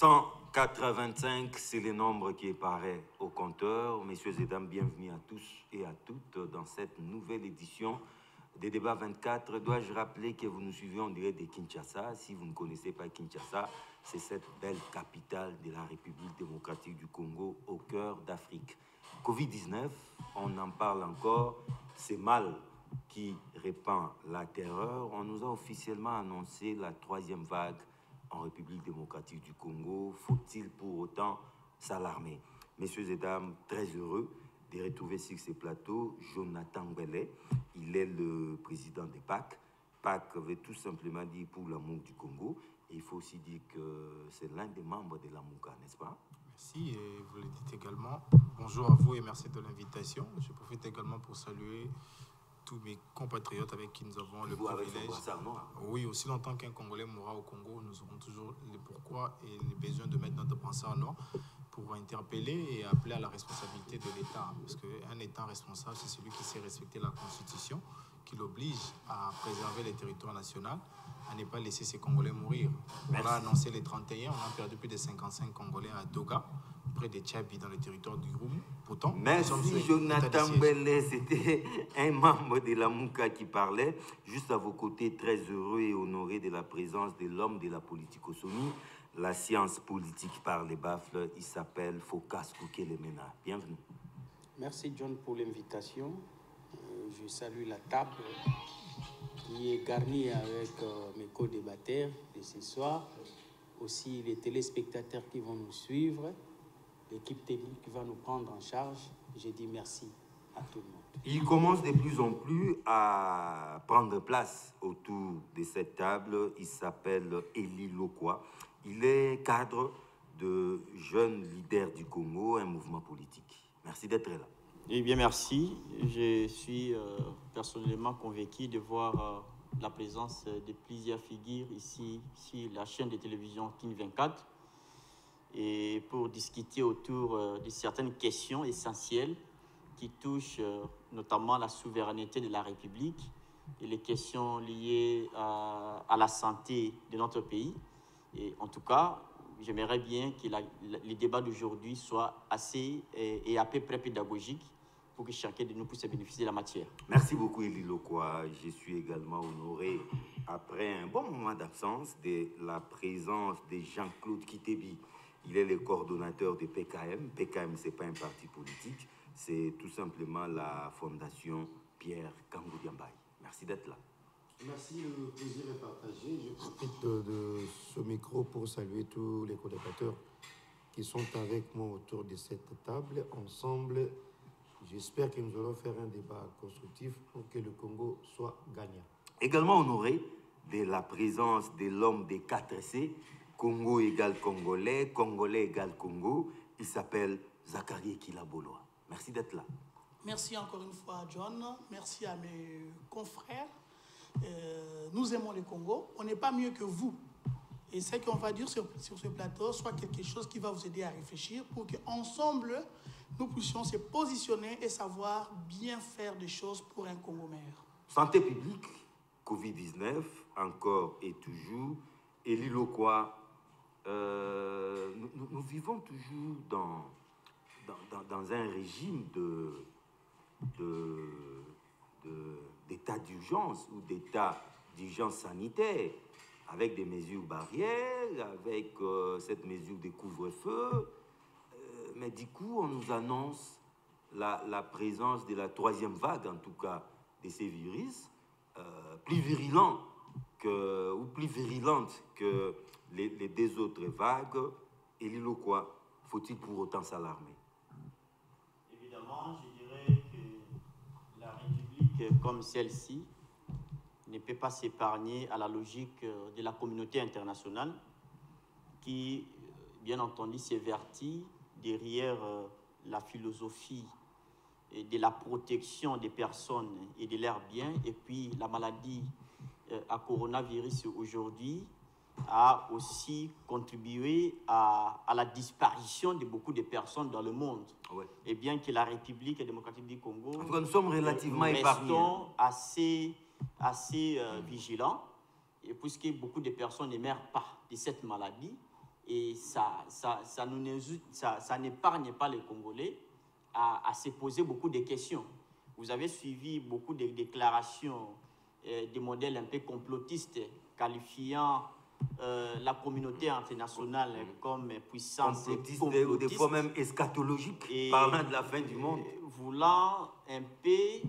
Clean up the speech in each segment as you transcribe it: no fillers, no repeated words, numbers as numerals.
185, c'est le nombre qui apparaît au compteur. Messieurs et dames, bienvenue à tous et à toutes dans cette nouvelle édition des débats 24. Dois-je rappeler que vous nous suivez en direct de Kinshasa? Si vous ne connaissez pas Kinshasa, c'est cette belle capitale de la République démocratique du Congo au cœur d'Afrique. Covid-19, on en parle encore, c'est mal qui répand la terreur. On nous a officiellement annoncé la 3e vague en République démocratique du Congo. Faut-il pour autant s'alarmer? Messieurs et dames, très heureux de retrouver sur ces plateaux Jonathan Bellet. Il est le président de PAC. PAC veut tout simplement dire pour l'amour du Congo. Et il faut aussi dire que c'est l'un des membres de la MOUCA, n'est-ce pas? Merci, et vous le dites également. Bonjour à vous et merci de l'invitation. Je profite également pour saluer tous mes compatriotes avec qui nous avons le privilège. Oui, aussi longtemps qu'un Congolais mourra au Congo, nous aurons toujours le pourquoi et le besoin de mettre notre pensée en or pour interpeller et appeler à la responsabilité de l'État. Parce qu'un État responsable, c'est celui qui sait respecter la Constitution, qui l'oblige à préserver les territoires nationaux, à ne pas laisser ces Congolais mourir. On a annoncé les 31, on a perdu plus de 55 Congolais à Doga, près de Tchabi, dans le territoire du Groupe. Pourtant, merci Jonathan Bellet, c'était un membre de la MOUCA qui parlait. Juste à vos côtés, très heureux et honoré de la présence de l'homme de la politique-osomie, la science politique par les baffles, il s'appelle Phocas Koukelemena. Bienvenue. Merci John pour l'invitation. Je salue la table qui est garnie avec mes co-débatteurs de ce soir, aussi les téléspectateurs qui vont nous suivre, l'équipe technique qui va nous prendre en charge. Je dis merci à tout le monde. Il commence de plus en plus à prendre place autour de cette table. Il s'appelle Élie Lokwa. Il est cadre de Jeunes Leaders du Congo, un mouvement politique. Merci d'être là. Eh bien, merci. Je suis personnellement convaincu de voir la présence de plusieurs figures ici sur la chaîne de télévision King 24 et pour discuter autour de certaines questions essentielles qui touchent notamment la souveraineté de la République et les questions liées à la santé de notre pays. Et en tout cas, j'aimerais bien que les débats d'aujourd'hui soient assez et à peu près pédagogiques pour que chacun de nous puisse bénéficier de la matière. Merci beaucoup, Élie Lokwa. Je suis également honoré, après un bon moment d'absence, de la présence de Jean-Claude Kitebi. Il est le coordonnateur de PKM. PKM, ce n'est pas un parti politique, c'est tout simplement la fondation Pierre Kangou-Diambaye. Merci d'être là. Merci, le plaisir est partagé. Je profite de ce micro pour saluer tous les co-débatteurs qui sont avec moi autour de cette table. Ensemble, j'espère que nous allons faire un débat constructif pour que le Congo soit gagnant. Également honoré de la présence de l'homme des 4C, Congo égale Congolais, Congolais égale Congo. Il s'appelle Zachary Kilaboloa. Merci d'être là. Merci encore une fois, John. Merci à mes confrères. Nous aimons le Congo. On n'est pas mieux que vous. Et ce qu'on va dire sur ce plateau soit quelque chose qui va vous aider à réfléchir pour qu'ensemble, nous puissions se positionner et savoir bien faire des choses pour un Congo meilleur. Santé publique, Covid-19, encore et toujours. Élie Lokwa, nous vivons toujours dans un régime d'état d'urgence ou d'état d'urgence sanitaire, avec des mesures barrières, avec cette mesure de couvre-feu. Mais du coup, on nous annonce la présence de la 3e vague, en tout cas, de ces virus, plus virulents ou plus virulentes que les 2 autres vagues. Élie Lokwa, faut-il pour autant s'alarmer? Évidemment, je dirais que la République comme celle-ci ne peut pas s'épargner à la logique de la communauté internationale qui, bien entendu, s'évertit derrière la philosophie de la protection des personnes et de leurs biens. Et puis la maladie à coronavirus aujourd'hui a aussi contribué à la disparition de beaucoup de personnes dans le monde. Ouais. Et bien que la République démocratique du Congo, en tout cas, nous sommes relativement épargnés. Restons assez vigilants, et puisque beaucoup de personnes ne meurent pas de cette maladie, Et ça n'épargne pas les Congolais à se poser beaucoup de questions. Vous avez suivi beaucoup de déclarations des modèles un peu complotistes qualifiant la communauté internationale comme puissance complotiste. Ou des fois même eschatologique, parlant de la fin du monde. Voulant un peu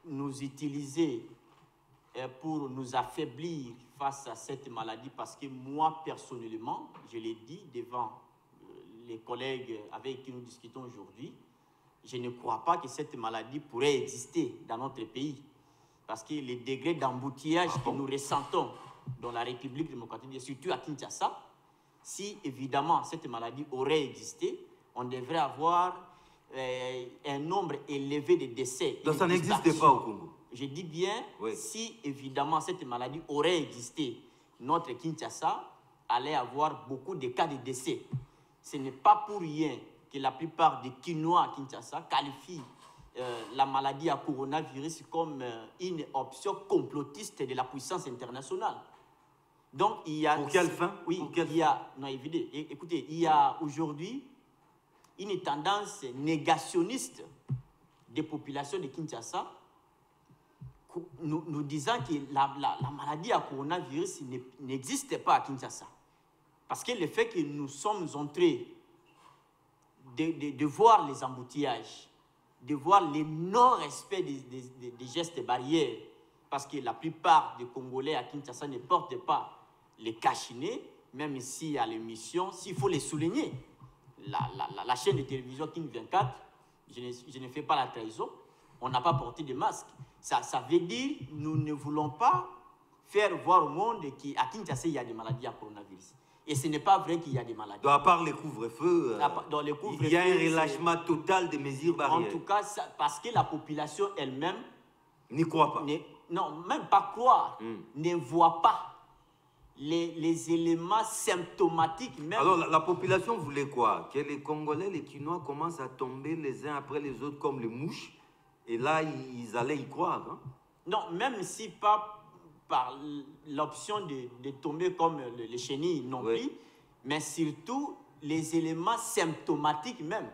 nous utiliser pour nous affaiblir face à cette maladie, parce que moi, personnellement, je l'ai dit devant les collègues avec qui nous discutons aujourd'hui, je ne crois pas que cette maladie pourrait exister dans notre pays. Parce que les degrés d'embouteillage que nous ressentons dans la République démocratique, et surtout à Kinshasa, si évidemment cette maladie aurait existé, on devrait avoir un nombre élevé de décès. Donc ça n'existe pas au Congo. Je dis bien, oui. Si évidemment cette maladie aurait existé, notre Kinshasa allait avoir beaucoup de cas de décès. Ce n'est pas pour rien que la plupart des Kinois à Kinshasa qualifient la maladie à coronavirus comme une option complotiste de la puissance internationale. Donc il y a... Pour quelle fin? Oui, pour quelle il y a... Non, écoutez, il y a aujourd'hui une tendance négationniste des populations de Kinshasa nous disant que la maladie à coronavirus n'existe pas à Kinshasa. Parce que le fait que nous sommes entrés de voir les embouteillages, de voir le non-respect des gestes barrières, parce que la plupart des Congolais à Kinshasa ne portent pas les cachinets, même ici à l'émission, s'il faut les souligner. La chaîne de télévision King 24, je ne fais pas la trahison, on n'a pas porté de masque. Ça veut dire que nous ne voulons pas faire voir au monde qu'à Kinshasa, il y a des maladies à coronavirus. Et ce n'est pas vrai qu'il y a des maladies. Donc, à part les couvre-feux, il y a un relâchement total des mesures barrières. En tout cas, parce que la population elle-même... N'y croit pas. Non, même pas croire. Ne voit pas les éléments symptomatiques même. Alors, la population voulait quoi? Que les Congolais, les Kinois commencent à tomber les uns après les autres comme les mouches. Et là, ils allaient y croire. Hein? Non, même si pas par l'option de tomber comme les chenilles non plus, mais surtout les éléments symptomatiques même.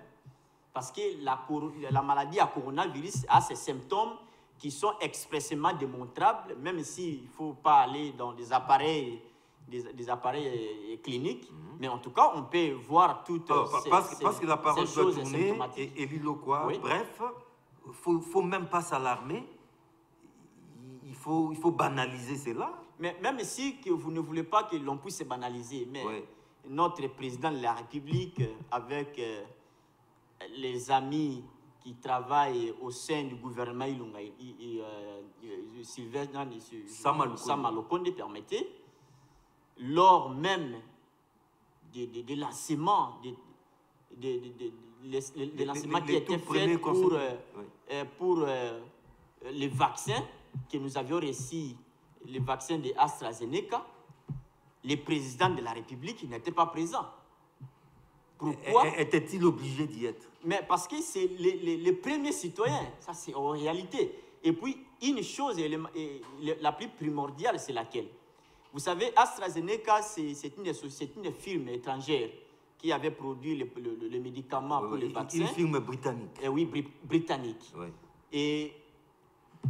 Parce que la maladie à coronavirus a ces symptômes qui sont expressément démontrables, même s'il ne faut pas aller dans des appareils cliniques. Mais en tout cas, on peut voir toutes parce que la parole doit tourner, et l'îlot-quoi. Bref, il ne faut même pas s'alarmer. Il faut banaliser cela. Mais même si que vous ne voulez pas que l'on puisse se banaliser, mais notre président de la République, avec les amis qui travaillent au sein du gouvernement Ilunga, Sylvestre Sama Lukonde, permettez, lors même des lancements, des lancements qui étaient faits pour les vaccins que nous avions reçus, les vaccins de AstraZeneca, le président de la République n'était pas présent. Pourquoi? Était-il obligé d'y être? Mais parce que c'est les premiers citoyens, ça c'est en réalité. Et puis, une chose la plus primordiale, c'est laquelle? Vous savez, AstraZeneca, c'est une firme étrangère qui avait produit le médicament pour les vaccins. Une firme britannique. Oui, britannique. Oui. Et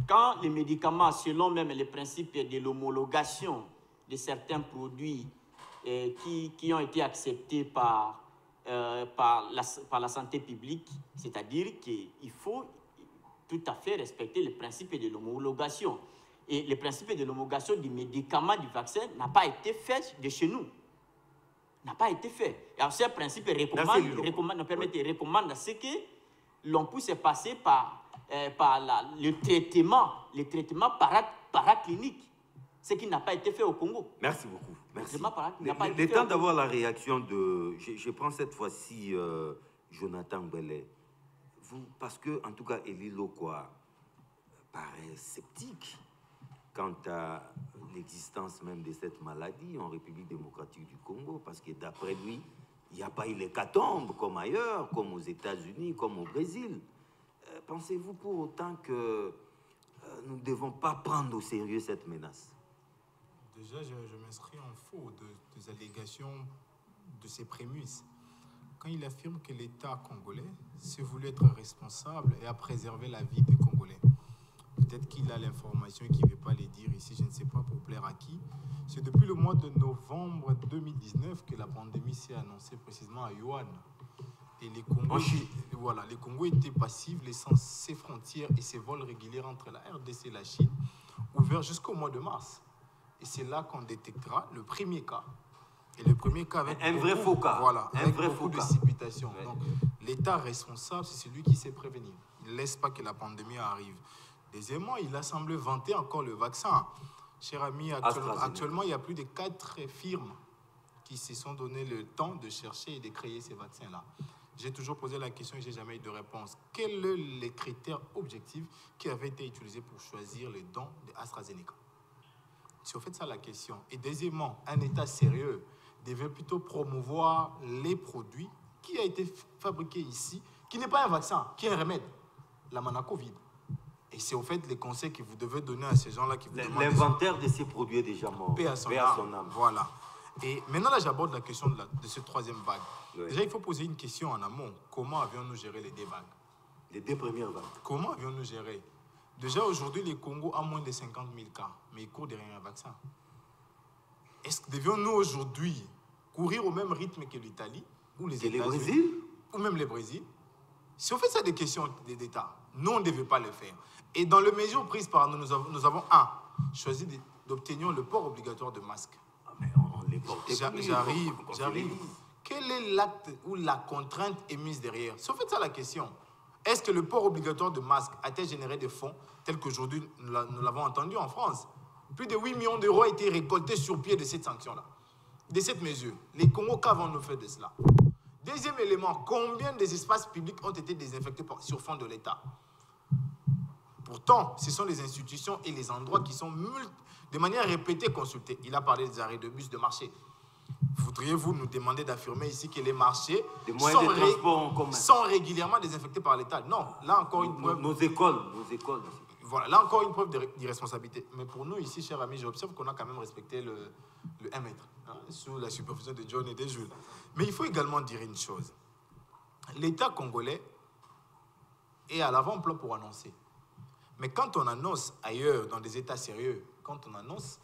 quand les médicaments, selon même les principes de l'homologation de certains produits qui ont été acceptés par la santé publique, c'est-à-dire qu'il faut tout à fait respecter les principes de l'homologation. Et le principe de l'homologation du médicament, du vaccin, n'a pas été fait de chez nous. N'a pas été fait. Et alors, ce principe recommande à ce que l'on puisse passer par le traitement paraclinique, ce qui n'a pas été fait au Congo. Merci beaucoup. Merci. Le temps d'avoir la réaction de... Je prends cette fois-ci Jonathan Bellet. Parce que, en tout cas, Élie Lokwa paraît sceptique quant à l'existence même de cette maladie en République démocratique du Congo, parce que d'après lui, il n'y a pas eu l'hécatombe comme ailleurs, comme aux États-Unis, comme au Brésil. Pensez-vous pour autant que nous ne devons pas prendre au sérieux cette menace? Déjà, je m'inscris en faux des allégations de ses prémices. Quand il affirme que l'État congolais s'est voulu être responsable et a préservé la vie des Congolais. Peut-être qu'il a l'information et qu'il ne veut pas les dire ici, je ne sais pas pour plaire à qui. C'est depuis le mois de novembre 2019 que la pandémie s'est annoncée précisément à Yuan. Et les Congos étaient passifs, laissant ses frontières et ses vols réguliers entre la RDC et la Chine ouverts jusqu'au mois de mars. Et c'est là qu'on détectera le premier cas. Et le premier cas avec un vrai faux cas. Voilà, un avec vrai beaucoup faux de cas. précipitation. Ouais. Donc, l'État responsable, c'est celui qui sait prévenir. Il ne laisse pas que la pandémie arrive. Deuxièmement, il a semblé vanter encore le vaccin. Cher ami, actuellement, il y a plus de 4 firmes qui se sont donné le temps de chercher et de créer ces vaccins-là. J'ai toujours posé la question et je n'ai jamais eu de réponse. Quels sont les critères objectifs qui avaient été utilisés pour choisir les dons d'AstraZeneca? C'est en fait ça la question. Et deuxièmement, un État sérieux devait plutôt promouvoir les produits qui a été fabriqué ici, qui n'est pas un vaccin, qui est un remède, la Mana-Covid. Et c'est au fait les conseils que vous devez donner à ces gens-là qui vous demandent... L'inventaire de ces produits est déjà mort. Paix à son âme. Voilà. Et maintenant, là, j'aborde la question de cette troisième vague. Oui. Déjà, il faut poser une question en amont. Comment avions-nous géré les 2 vagues? Les 2 premières vagues. Comment avions-nous géré? Déjà, aujourd'hui, le Congo a moins de 50 000 cas, mais il court derrière un vaccin. Est-ce que devions-nous aujourd'hui courir au même rythme que l'Italie ou les États-Unis ou même le Brésil? Si on fait ça des questions d'État, nous, on ne devait pas le faire. Et dans les mesures prises par nous, nous avons choisi d'obtenir le port obligatoire de masques. Ah, mais on les portait. J'arrive. Quel est l'acte ou la contrainte émise derrière? Si on fait ça la question, est-ce que le port obligatoire de masques a-t-il généré des fonds tels qu'aujourd'hui nous l'avons entendu en France? Plus de 8 millions d'euros ont été récoltés sur pied de cette sanction-là, de cette mesure. Les Congos, qu'avons-nous fait de cela? Deuxième élément, combien des espaces publics ont été désinfectés sur fond de l'État? Pourtant, ce sont les institutions et les endroits qui sont de manière répétée consultés. Il a parlé des arrêts de bus de marché. Voudriez-vous nous demander d'affirmer ici que les marchés sont régulièrement désinfectés par l'État? Non, là encore une preuve... Nos écoles. Voilà, là encore une preuve d'irresponsabilité. Mais pour nous ici, chers amis, j'observe qu'on a quand même respecté le 1 mètre, hein, sous la supervision de John et de Jules. Mais il faut également dire une chose. L'État congolais est à l'avant-plan pour annoncer. Mais quand on annonce ailleurs, dans des États sérieux, quand on annonce,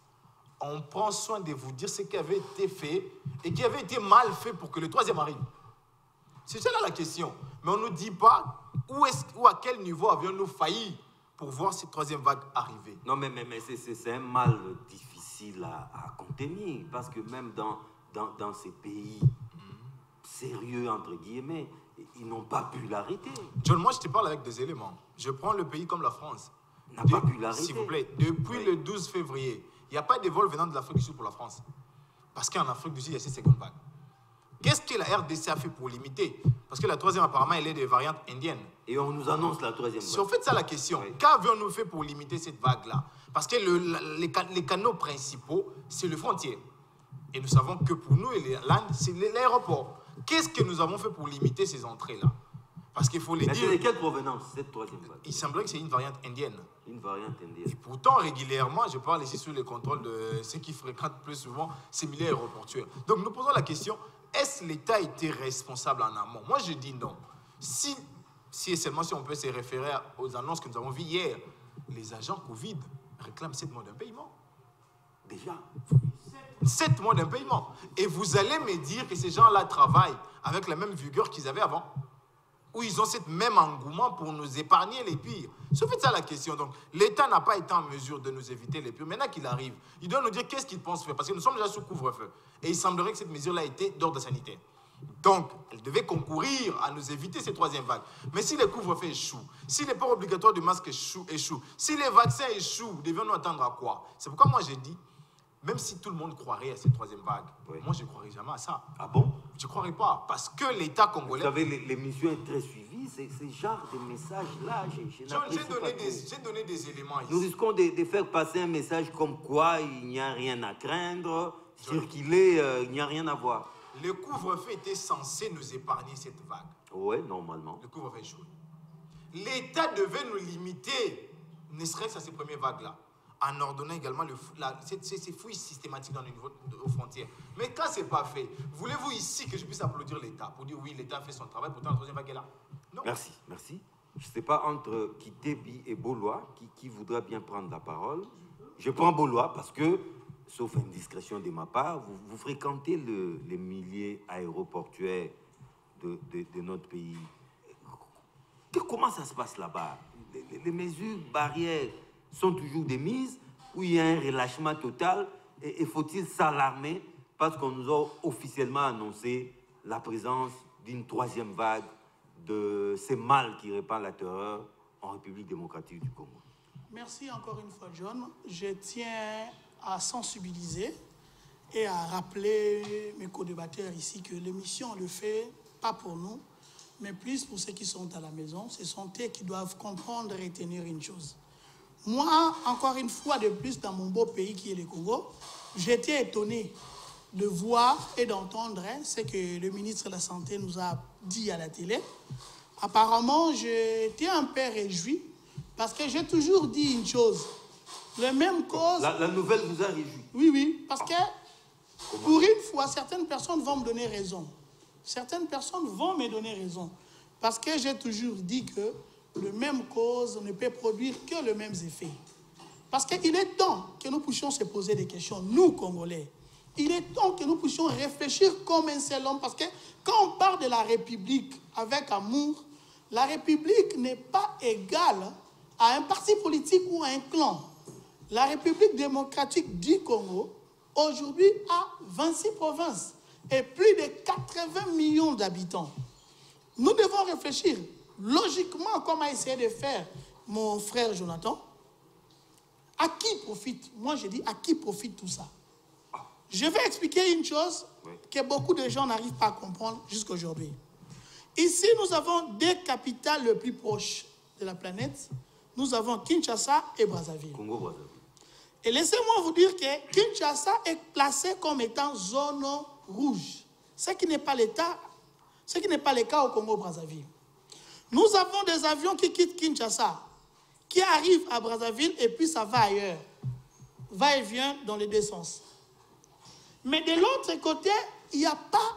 on prend soin de vous dire ce qui avait été fait et qui avait été mal fait pour que le 3e arrive. C'est ça la question. Mais on ne nous dit pas où à quel niveau avions-nous failli pour voir cette 3e vague arriver. Non, mais c'est un mal difficile à contenir, parce que même dans ces pays sérieux, entre guillemets, ils n'ont pas pu l'arrêter. John, moi, je te parle avec des éléments. Je prends le pays comme la France. N'a pas pu l'arrêter. S'il vous plaît, depuis le 12 février, il n'y a pas de vol venant de l'Afrique du Sud pour la France. Parce qu'en Afrique du Sud, il y a cette 2e vague. Qu'est-ce que la RDC a fait pour limiter? Parce que la 3e, apparemment, elle est des variantes indiennes. Et on nous annonce la 3e vague. Si on fait ça la question, qu'avions-nous fait pour limiter cette vague-là? Parce que les canaux principaux, c'est le frontière. Et nous savons que pour nous, c'est l'aéroport. Qu'est-ce que nous avons fait pour limiter ces entrées-là? Parce qu'il faut les dire... Mais de quelle provenance, cette 3e vague? Il semblerait que c'est une variante indienne. Une variante indienne. Et pourtant, régulièrement, je parle ici sur les contrôles de ceux qui fréquentent plus souvent ces milieux aéroportuaires. Donc, nous posons la question, est-ce que l'État était responsable en amont? Moi, je dis non. Si et seulement si on peut se référer aux annonces que nous avons vues hier, les agents Covid réclament 7 mois d'un paiement. Déjà 7 mois d'un paiement. Et vous allez me dire que ces gens-là travaillent avec la même vigueur qu'ils avaient avant? Ou ils ont ce même engouement pour nous épargner les pires? C'est en fait ça la question. Donc, l'État n'a pas été en mesure de nous éviter les pires. Maintenant qu'il arrive, il doit nous dire qu'est-ce qu'il pense faire. Parce que nous sommes déjà sous couvre-feu. Et il semblerait que cette mesure-là était d'ordre sanitaire. Donc, elle devait concourir à nous éviter cette 3e vague. Mais si les couvre-feux échouent, si les ports obligatoires de masques échouent, si les vaccins échouent, devions-nous attendre à quoi? C'est pourquoi moi j'ai dit, même si tout le monde croirait à cette 3e vague, moi je ne croirais jamais à ça. Ah bon? Je ne croirais pas, parce que l'État congolais... Vous savez, l'émission est très suivie, c'est ce genre de messages-là. J'ai donné des éléments ici. Nous risquons de faire passer un message comme quoi il n'y a rien à craindre, circuler, il n'y a rien à voir. Le couvre-feu était censé nous épargner cette vague. Oui, normalement. Le couvre-feu échoué. L'État devait nous limiter, ne serait-ce à ces premières vagues-là, en ordonnant également ces fouilles systématiques dans le niveau aux frontières. Mais quand ce n'est pas fait, voulez-vous ici que je puisse applaudir l'État pour dire oui, l'État a fait son travail, pourtant la troisième vague est là? Non. Merci, merci. Je ne sais pas, entre Kitebi et Bolois, qui voudra bien prendre la parole? Je prends Bolois parce que, sauf indiscrétion de ma part, vous fréquentez les milliers aéroportuaires de notre pays. Comment ça se passe là-bas? Les mesures barrières sont toujours démises, ou il y a un relâchement total, et faut-il s'alarmer parce qu'on nous a officiellement annoncé la présence d'une troisième vague de ces mâles qui répandent la terreur en République démocratique du Congo? Merci encore une fois, John. Je tiens à sensibiliser et à rappeler mes co-débatteurs ici que l'émission, on le fait pas pour nous, mais plus pour ceux qui sont à la maison. Ce sont eux qui doivent comprendre et retenir une chose. Moi, encore une fois de plus, dans mon beau pays qui est le Congo, j'étais étonné de voir et d'entendre ce que le ministre de la Santé nous a dit à la télé. Apparemment, j'étais un peu réjoui parce que j'ai toujours dit une chose. Les mêmes causes... La nouvelle vous a réjoui? Oui, parce que pour une fois, certaines personnes vont me donner raison. Certaines personnes vont me donner raison. Parce que j'ai toujours dit que les mêmes causes ne peuvent produire que les mêmes effets. Parce qu'il est temps que nous puissions se poser des questions, nous, Congolais. Il est temps que nous puissions réfléchir comme un seul homme. Parce que quand on parle de la République avec amour, la République n'est pas égale à un parti politique ou à un clan. La République démocratique du Congo, aujourd'hui, a 26 provinces et plus de 80 millions d'habitants. Nous devons réfléchir logiquement, comme a essayé de faire mon frère Jonathan. À qui profite? Moi, je dis, à qui profite tout ça? Je vais expliquer une chose que beaucoup de gens n'arrivent pas à comprendre jusqu'à aujourd'hui. Ici, nous avons deux capitales les plus proches de la planète. Nous avons Kinshasa et Brazzaville. Congo-Brazzaville. Et laissez-moi vous dire que Kinshasa est placé comme étant zone rouge. Ce qui n'est pas le cas au Congo-Brazzaville. Nous avons des avions qui quittent Kinshasa, qui arrivent à Brazzaville et puis ça va ailleurs. Va et vient dans les deux sens. Mais de l'autre côté, il n'y a pas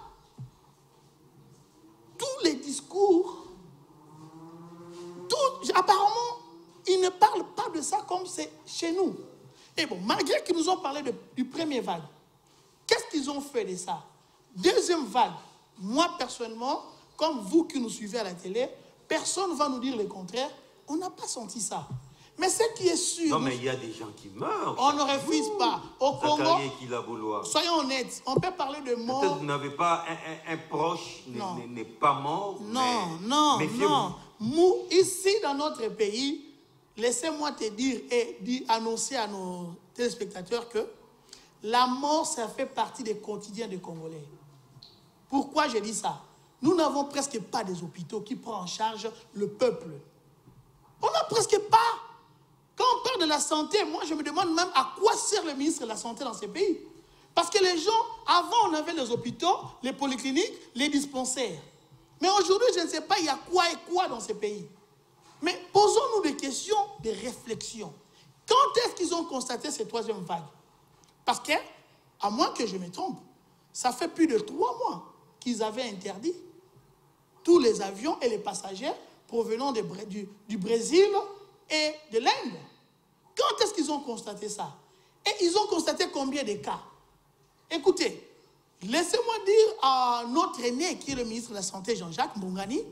tous les discours. Apparemment, ils ne parlent pas de ça comme c'est chez nous. Et bon, malgré qu'ils nous ont parlé du premier vague, qu'est-ce qu'ils ont fait de ça? Deuxième vague, moi personnellement, comme vous qui nous suivez à la télé, personne ne va nous dire le contraire. On n'a pas senti ça. Mais ce qui est sûr... Non, mais il y a des gens qui meurent. On ne refuse pas. Au Congo, soyons honnêtes, on peut parler de mort. Peut-être que vous n'avez pas un proche n'est pas mort. Non. Nous, ici, dans notre pays, laissez-moi te dire et annoncer à nos téléspectateurs que la mort, ça fait partie des quotidiens des Congolais. Pourquoi je dis ça? Nous n'avons presque pas des hôpitaux qui prennent en charge le peuple. On n'a presque pas. Quand on parle de la santé, moi je me demande même à quoi sert le ministre de la Santé dans ces pays. Parce que les gens, avant on avait les hôpitaux, les polycliniques, les dispensaires. Mais aujourd'hui, je ne sais pas il y a quoi et quoi dans ces pays. Mais posons-nous des questions de réflexion. Quand est-ce qu'ils ont constaté cette troisième vague? Parce que, à moins que je me trompe, ça fait plus de 3 mois qu'ils avaient interdit tous les avions et les passagers provenant du Brésil et de l'Inde. Quand est-ce qu'ils ont constaté ça? Et ils ont constaté combien de cas? Écoutez, laissez-moi dire à notre aîné qui est le ministre de la Santé, Jean-Jacques Mbongani,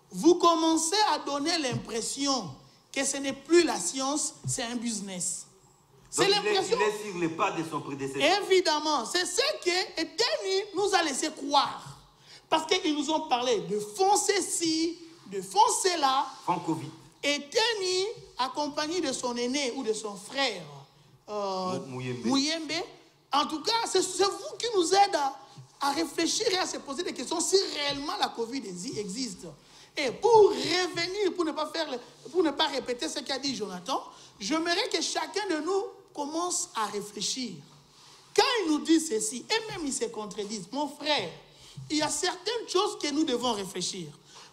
vous commencez à donner l'impression que ce n'est plus la science, c'est un business. C'est l'impression. Il est sur les pas de son prédécesseur. Évidemment, c'est ce que Eteni nous a laissé croire. Parce qu'ils nous ont parlé de foncer ci, de foncer là. Fond Covid. Eteni, accompagné de son aîné ou de son frère, Mouyembe. En tout cas, c'est vous qui nous aidez à réfléchir et à se poser des questions si réellement la Covid existe. Et pour revenir, pour ne pas répéter ce qu'a dit Jonathan, j'aimerais que chacun de nous commence à réfléchir. Quand il nous dit ceci, et même ils se contredisent, mon frère, il y a certaines choses que nous devons réfléchir.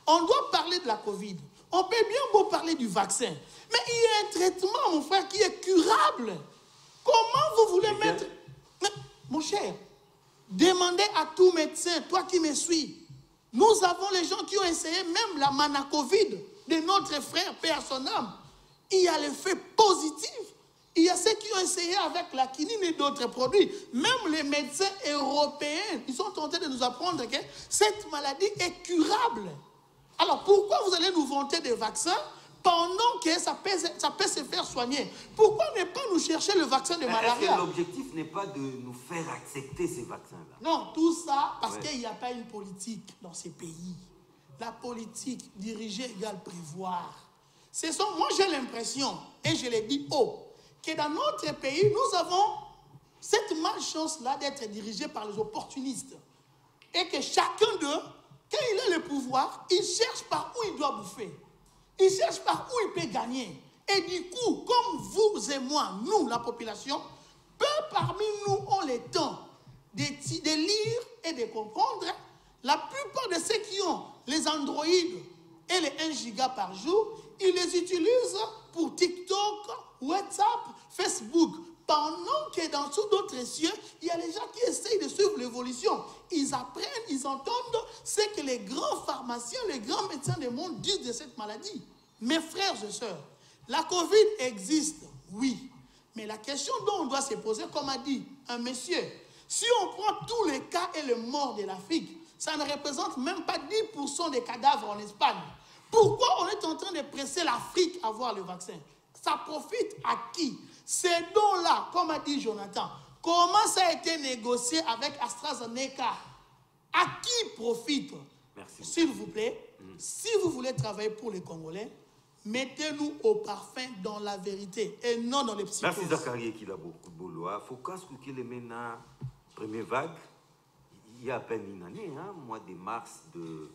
On doit parler de la Covid. On peut bien beau parler du vaccin, mais il y a un traitement, mon frère, qui est curable. Comment vous voulez mettre... Mais, mon cher, demandez à tout médecin, toi qui me suis, nous avons les gens qui ont essayé même la Manacovid de notre frère, Père son âme. Il y a l'effet positif. Il y a ceux qui ont essayé avec la quinine et d'autres produits. Même les médecins européens, ils sont tentés de nous apprendre que cette maladie est curable. Alors pourquoi vous allez nous vanter des vaccins pendant que ça peut se faire soigner? Pourquoi ne pas nous chercher le vaccin de malaria? Est-ce que l'objectif n'est pas de nous faire accepter ces vaccins-là? Non, tout ça parce qu'il n'y a pas une politique dans ces pays. La politique, diriger égale prévoir. Moi, j'ai l'impression, et je l'ai dit haut, que dans notre pays, nous avons cette malchance-là d'être dirigés par les opportunistes. Et que chacun d'eux, quand il a le pouvoir, il cherche par où il doit bouffer. Il cherche par où il peut gagner. Et du coup, comme vous et moi, nous, la population, peu parmi nous ont le temps de lire et de comprendre. La plupart de ceux qui ont les Android et les 1 giga par jour, ils les utilisent pour TikTok, WhatsApp, Facebook. Pendant que dans tous d'autres cieux, il y a les gens qui essayent de suivre l'évolution. Ils apprennent, ils entendent ce que les grands pharmaciens, les grands médecins du monde disent de cette maladie. Mes frères et sœurs, la Covid existe, oui. Mais la question dont on doit se poser, comme a dit un monsieur, si on prend tous les cas et les morts de l'Afrique, ça ne représente même pas 10% des cadavres en Espagne. Pourquoi on est en train de presser l'Afrique à avoir le vaccin? Ça profite à qui? Ces dons-là, comme a dit Jonathan, comment ça a été négocié avec AstraZeneca? À qui profite? Merci. S'il vous plaît, si vous voulez travailler pour les Congolais, mettez-nous au parfum dans la vérité et non dans les psychoses. Merci Zachary qui a beaucoup de boulot. Il faut que les maintenant première vague, il y a à peine une année, mois de mars de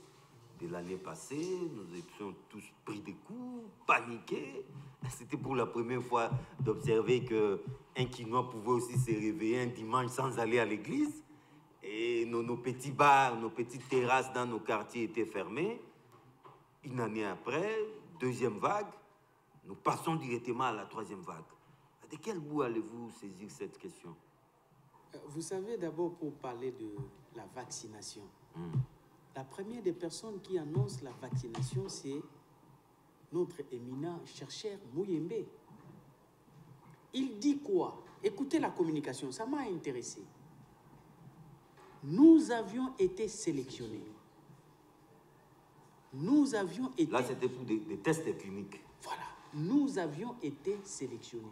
l'année passée, nous étions tous pris de coups, paniqués. C'était pour la première fois d'observer qu'un Quinois pouvait aussi se réveiller un dimanche sans aller à l'église. Et nos petits bars, nos petites terrasses dans nos quartiers étaient fermés. Une année après, deuxième vague, nous passons directement à la troisième vague. De quel bout allez-vous saisir cette question? Vous savez, d'abord, pour parler de la vaccination, la première des personnes qui annonce la vaccination, c'est notre éminent chercheur Mouyembe. Il dit quoi? Écoutez la communication, ça m'a intéressé. Nous avions été sélectionnés. Nous avions été... Là, c'était pour des tests cliniques. Voilà. Nous avions été sélectionnés.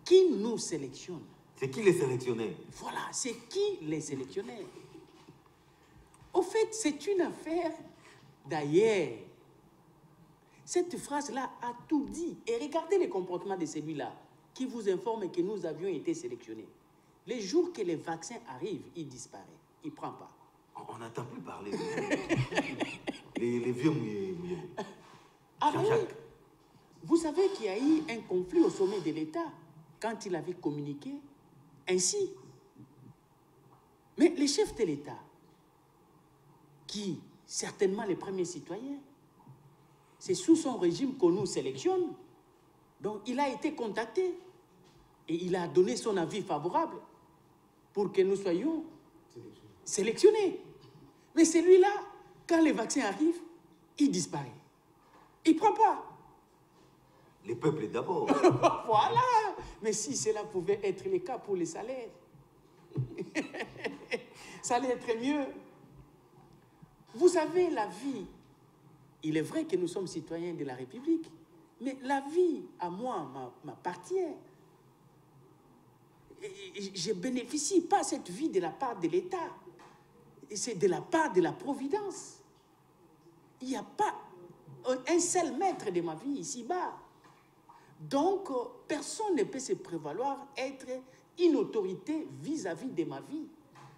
Qui nous sélectionne? C'est qui les sélectionnait? Voilà, c'est qui les sélectionnait? Au fait, c'est une affaire d'ailleurs. Cette phrase-là a tout dit. Et regardez le comportement de celui-là qui vous informe que nous avions été sélectionnés. Les jours que les vaccins arrivent, il disparaît. Il ne prend pas. On n'entend plus parler. les vieux mouillés. Ah oui. Vous savez qu'il y a eu un conflit au sommet de l'État quand il avait communiqué ainsi. Mais les chefs de l'État, qui, certainement les premiers citoyens, c'est sous son régime qu'on nous sélectionne. Donc, il a été contacté et il a donné son avis favorable pour que nous soyons sélectionnés. Mais celui-là, quand les vaccins arrivent, il disparaît. Il ne prend pas. Les peuples d'abord. Voilà. Mais si cela pouvait être le cas pour les salaires, ça allait être mieux. Vous savez, la vie, il est vrai que nous sommes citoyens de la République, mais la vie, à moi, m'appartient. Je ne bénéficie pas de cette vie de la part de l'État. C'est de la part de la Providence. Il n'y a pas un seul maître de ma vie ici-bas. Donc, personne ne peut se prévaloir être une autorité vis-à-vis de ma vie.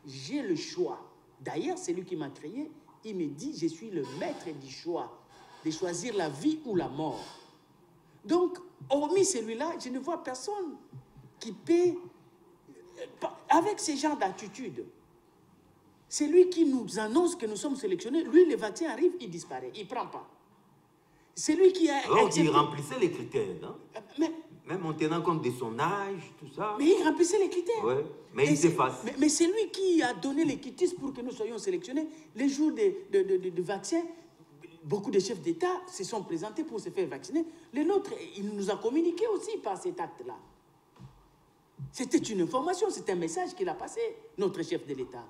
J'ai le choix. D'ailleurs, c'est lui qui m'a créé. Il me dit, je suis le maître du choix, de choisir la vie ou la mort. Donc, hormis celui-là, je ne vois personne qui peut, avec ce genre d'attitude, c'est lui qui nous annonce que nous sommes sélectionnés. Lui, le vaccin arrive, il disparaît, il ne prend pas. C'est lui qui a... Alors il remplissait les critères, hein? Mais, même en tenant compte de son âge, tout ça. Mais il remplissait les critères. Ouais, mais il s'efface. Mais c'est lui qui a donné les quitus pour que nous soyons sélectionnés. Les jours de vaccin, beaucoup de chefs d'État se sont présentés pour se faire vacciner. Les nôtres, il nous a communiqué aussi par cet acte-là. C'était une information, c'est un message qu'il a passé, notre chef de l'État.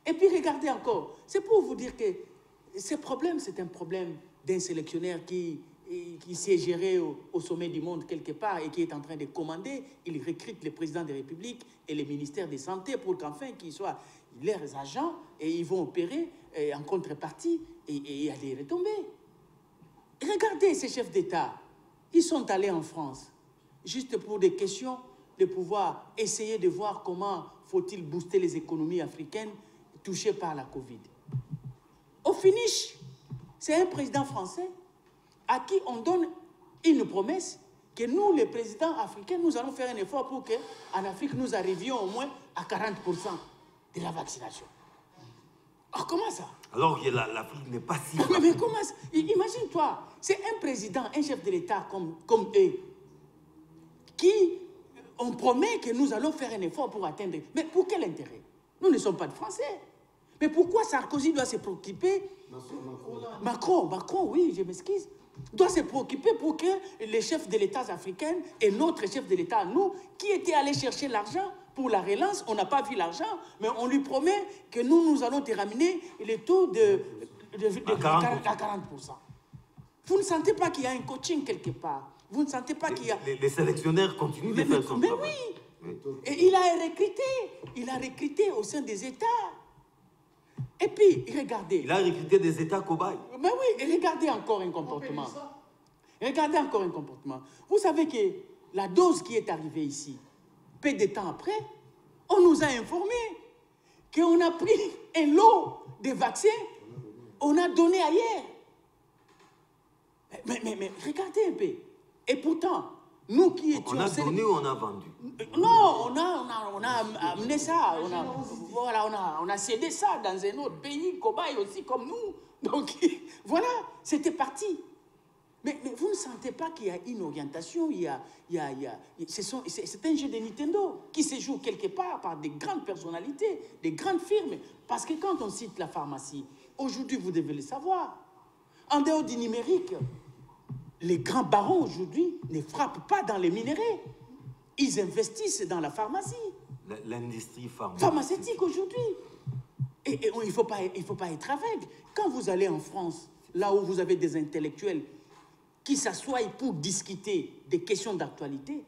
Et puis regardez encore, c'est pour vous dire que ce problème, c'est un problème d'un sélectionneur qui s'est géré au sommet du monde quelque part et qui est en train de commander. Il recrute le président de la République et les ministères de santé pour qu'enfin qu'ils soient leurs agents et ils vont opérer en contrepartie et il y a des retombées. Regardez ces chefs d'État, ils sont allés en France juste pour des questions de pouvoir essayer de voir comment faut-il booster les économies africaines touchées par la Covid. Au finish, c'est un président français à qui on donne une promesse que nous, les présidents africains, nous allons faire un effort pour qu'en Afrique, nous arrivions au moins à 40% de la vaccination. Alors, comment ça? Alors que l'Afrique n'est pas si... Mais comment ça? Imagine-toi, c'est un président, un chef de l'État comme eux, qui... On promet que nous allons faire un effort pour atteindre. Mais pour quel intérêt? Nous ne sommes pas de Français. Mais pourquoi Sarkozy doit se préoccuper? Macron, oui, je m'excuse. Doit se préoccuper pour que les chefs de l'État africains et notre chef de l'État, nous, qui étaient allés chercher l'argent pour la relance, on n'a pas vu l'argent, mais on lui promet que nous allons te ramener le taux à 40%. Vous ne sentez pas qu'il y a un coaching quelque part? Vous ne sentez pas qu'il y a... Les sélectionneurs continuent de faire son travail. Mais oui. Et il a recruté au sein des États. Et puis, regardez. Il a recruté des États cobayes. Mais oui, et regardez encore un comportement. Regardez encore un comportement. Vous savez que la dose qui est arrivée ici, peu de temps après, on nous a informé qu'on a pris un lot de vaccins, on a donné ailleurs. Mais regardez un peu. Et pourtant, nous qui étions... On a donné ou on a vendu? Non, on a amené ça. On a cédé ça dans un autre pays, cobaye aussi comme nous. Donc, voilà, c'était parti. Mais vous ne sentez pas qu'il y a une orientation, c'est un jeu de Nintendo qui se joue quelque part par des grandes personnalités, des grandes firmes. Parce que quand on cite la pharmacie, aujourd'hui, vous devez le savoir, en dehors du numérique, les grands barons aujourd'hui ne frappent pas dans les minéraux. Ils investissent dans la pharmacie. L'industrie pharmaceutique aujourd'hui. Et il ne faut pas être aveugle. Quand vous allez en France, là où vous avez des intellectuels qui s'assoient pour discuter des questions d'actualité,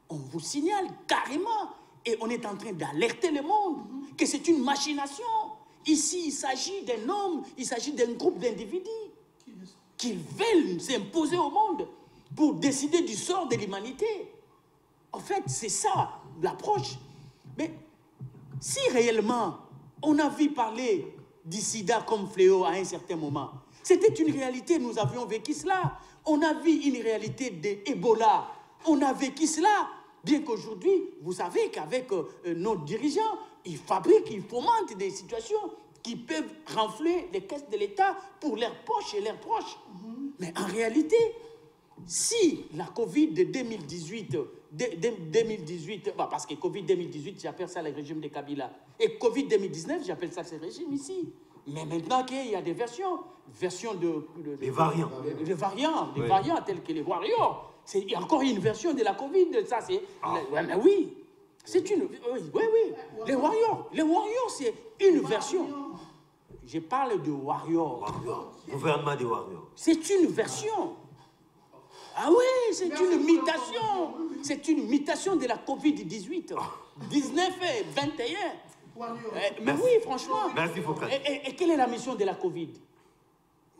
on vous signale carrément, et on est en train d'alerter le monde, que c'est une machination. Ici, il s'agit d'un homme, il s'agit d'un groupe d'individus qui veulent s'imposer au monde pour décider du sort de l'humanité. En fait, c'est ça l'approche. Mais si réellement on a vu parler du sida comme fléau à un certain moment, c'était une réalité, nous avions vécu cela. On a vu une réalité d'Ebola, on a vécu cela. Bien qu'aujourd'hui, vous savez qu'avec nos dirigeants, ils fabriquent, ils fomentent des situations qui peuvent renfler les caisses de l'État pour leurs poches et leurs proches. Mais en réalité, si la Covid de 2018, parce que Covid 2018, j'appelle ça le régime de Kabila, et Covid 2019, j'appelle ça ce régime ici. Mais maintenant qu'il y a des versions des variants. Des variants tels que les Warriors. Il y a encore une version de la Covid, ça c'est... Mais oui, c'est une... Oui. Les Warriors, c'est une version. Je parle de Warriors. Gouvernement des Warriors. C'est une version. Ah oui, c'est une mutation. C'est une mutation de la Covid-18. 19 et 21. Mais oui, franchement. Merci, Foucault. Et quelle est la mission de la Covid?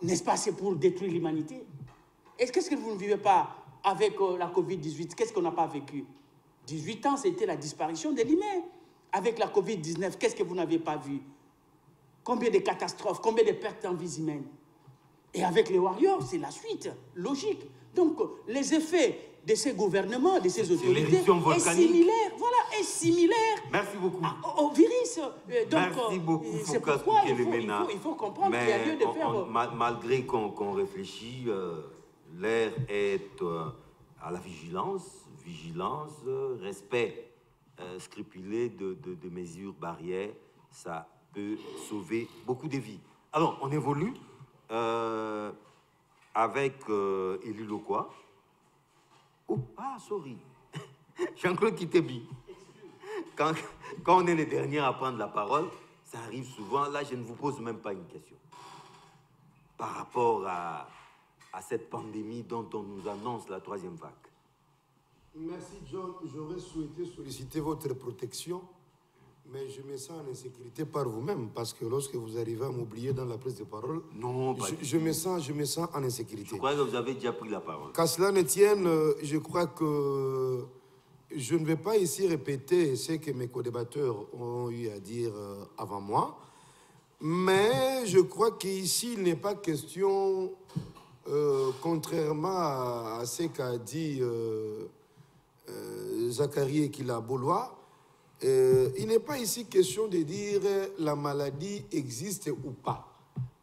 N'est-ce pas, c'est pour détruire l'humanité? Qu'est-ce que vous ne vivez pas avec la Covid-18? Qu'est-ce qu'on n'a pas vécu? 18 ans, c'était la disparition de l'humain. Avec la Covid-19, qu'est-ce que vous n'avez pas vu? Combien de catastrophes, combien de pertes en vies humaines? Et avec les Warriors, c'est la suite, logique. Donc, les effets de ces gouvernements, de ces autorités, est similaire Merci beaucoup. Au virus. Merci beaucoup, c'est pourquoi il faut comprendre qu'il y a lieu de faire... Malgré qu'on réfléchit, L'air est à la vigilance, respect scrupuleux de mesures barrières. Ça peut sauver beaucoup de vies. Alors, on évolue avec Élie Lokwa. Oh, ah, sorry. Jean-Claude Kitebi. Quand on est les derniers à prendre la parole, ça arrive souvent. Là, je ne vous pose même pas une question. Par rapport à cette pandémie dont on nous annonce la 3e vague. Merci, John. J'aurais souhaité solliciter votre protection, mais je me sens en insécurité par vous-même, parce que lorsque vous arrivez à m'oublier dans la prise de parole, non, je me sens en insécurité. Je crois que vous avez déjà pris la parole. Qu'à cela ne tienne, je crois que je ne vais pas ici répéter ce que mes co-débatteurs ont eu à dire avant moi, mais je crois qu'ici, il n'est pas question, contrairement à ce qu'a dit Zachary Ekila Boulois, il n'est pas ici question de dire la maladie existe ou pas.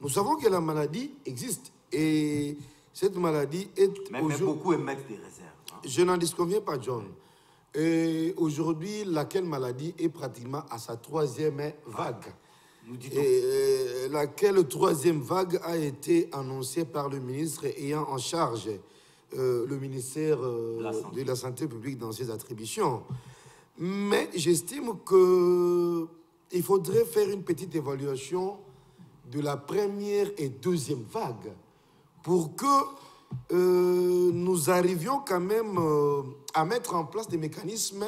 Nous savons que la maladie existe et cette maladie est... Mais beaucoup émettent des réserves. Hein? Je n'en disconviens pas, John. Et aujourd'hui, laquelle maladie est pratiquement à sa 3e vague. Et laquelle 3e vague a été annoncée par le ministre ayant en charge le ministère de la Santé publique dans ses attributions. Mais j'estime qu'il faudrait faire une petite évaluation de la 1re et 2e vague pour que nous arrivions quand même à mettre en place des mécanismes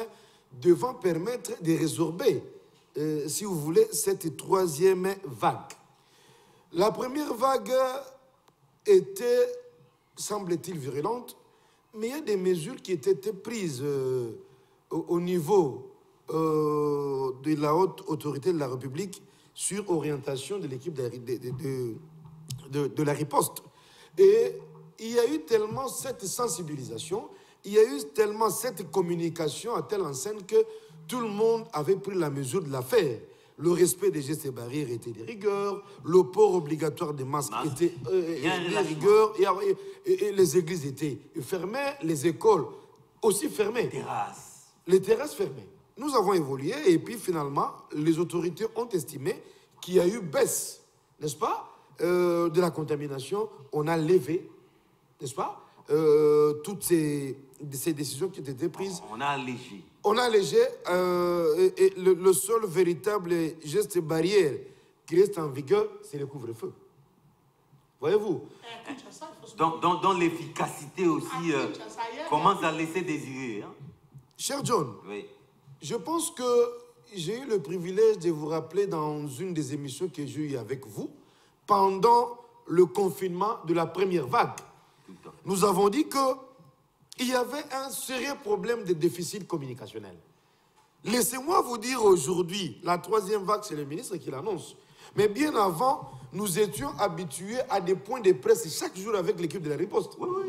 devant permettre de résorber, si vous voulez, cette 3e vague. La 1re vague était, semble-t-il, virulente, mais il y a des mesures qui étaient prises au niveau de la haute autorité de la République sur orientation de l'équipe de la riposte. Et il y a eu tellement cette sensibilisation, il y a eu tellement cette communication à telle enseigne que tout le monde avait pris la mesure de l'affaire. Le respect des gestes barrières était de rigueur, le port obligatoire des masques était de rigueur, et les églises étaient fermées, les écoles aussi fermées. Les terrasses fermées. Nous avons évolué et puis finalement, les autorités ont estimé qu'il y a eu baisse, n'est-ce pas, de la contamination. On a levé, n'est-ce pas, toutes ces décisions qui ont été prises. On a allégé. On a allégé et le seul véritable geste barrière qui reste en vigueur, c'est le couvre-feu. Voyez-vous? Dans l'efficacité aussi commence à laisser désirer. Hein? Cher John, oui. Je pense que j'ai eu le privilège de vous rappeler dans une des émissions que j'ai eues avec vous, pendant le confinement de la 1re vague. Nous avons dit qu'il y avait un sérieux problème de déficit communicationnel. Laissez-moi vous dire aujourd'hui, la 3e vague, c'est le ministre qui l'annonce. Mais bien avant, nous étions habitués à des points de presse chaque jour avec l'équipe de la riposte. Oui, oui.